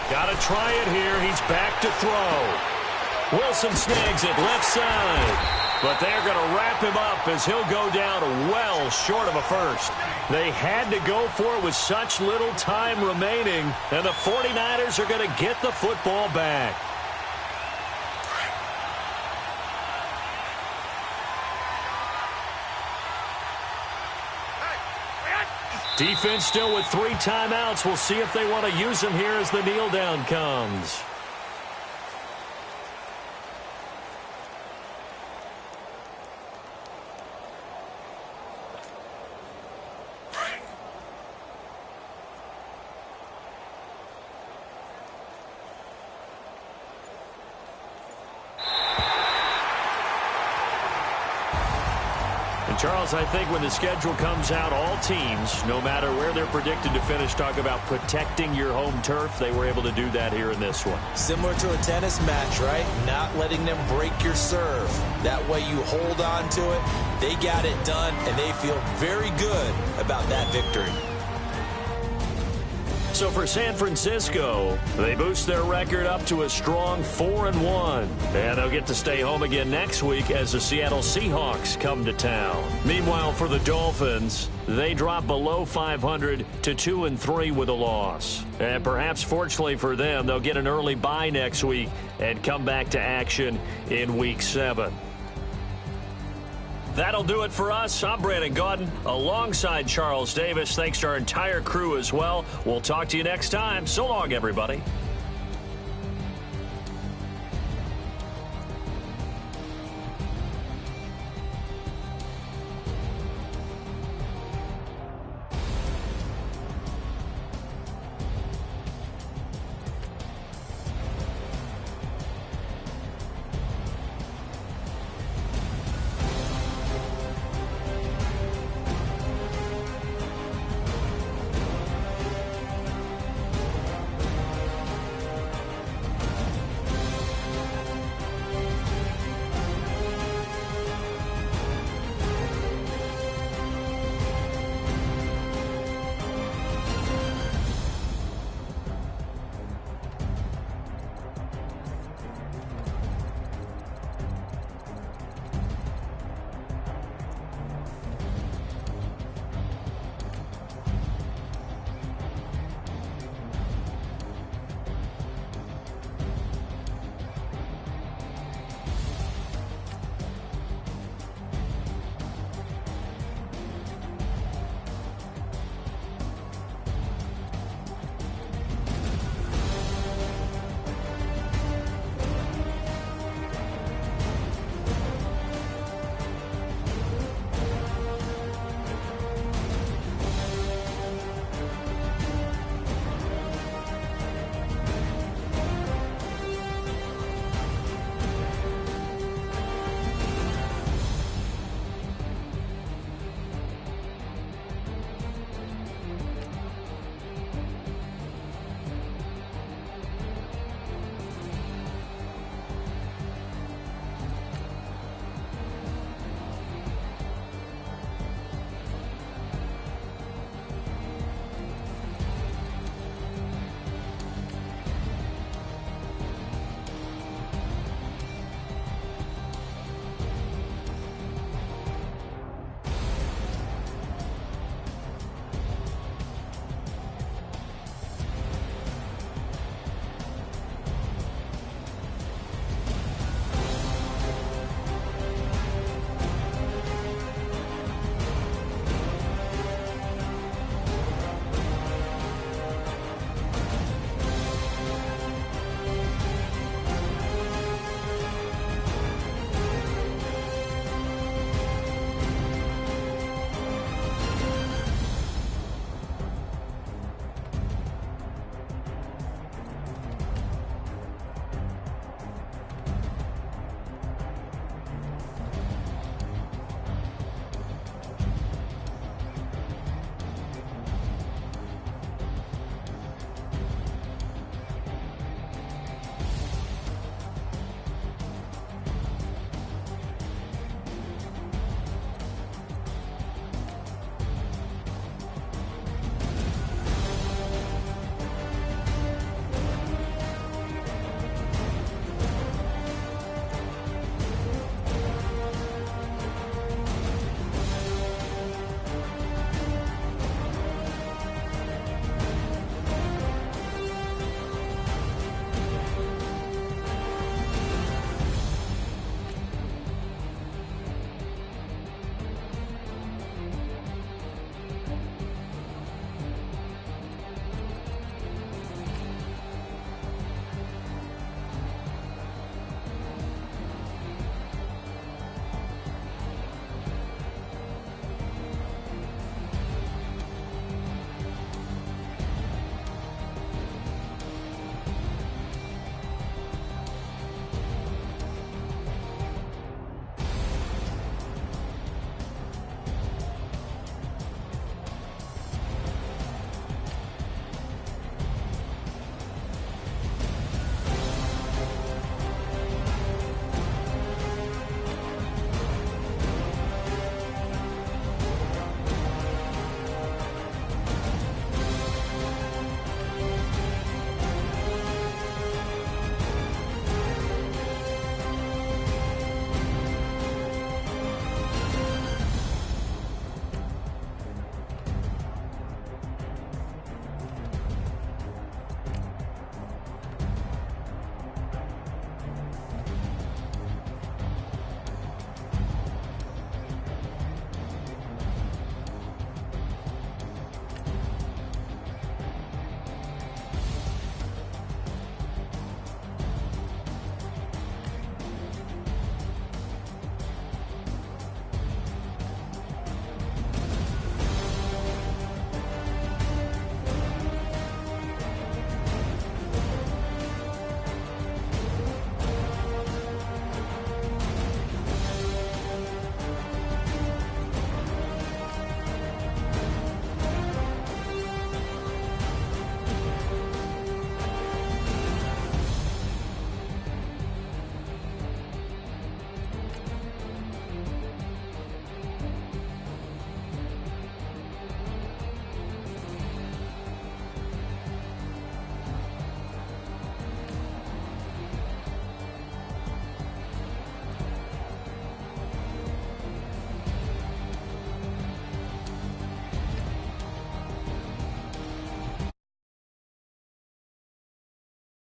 Got to try it here. He's back to throw. Wilson snags it left side. But they're going to wrap him up as he'll go down well short of a first. They had to go for it with such little time remaining, and the 49ers are going to get the football back. Defense still with 3 timeouts. We'll see if they want to use them here as the kneel down comes. Charles, I think when the schedule comes out, all teams, no matter where they're predicted to finish, talk about protecting your home turf. They were able to do that here in this one. Similar to a tennis match, right? Not letting them break your serve. That way you hold on to it. They got it done, and they feel very good about that victory. So for San Francisco, they boost their record up to a strong 4-1. And they'll get to stay home again next week as the Seattle Seahawks come to town. Meanwhile, for the Dolphins, they drop below 500 to 2-3 with a loss. And perhaps fortunately for them, they'll get an early bye next week and come back to action in Week 7. That'll do it for us. I'm Brandon Gaudin alongside Charles Davis. Thanks to our entire crew as well. We'll talk to you next time. So long, everybody.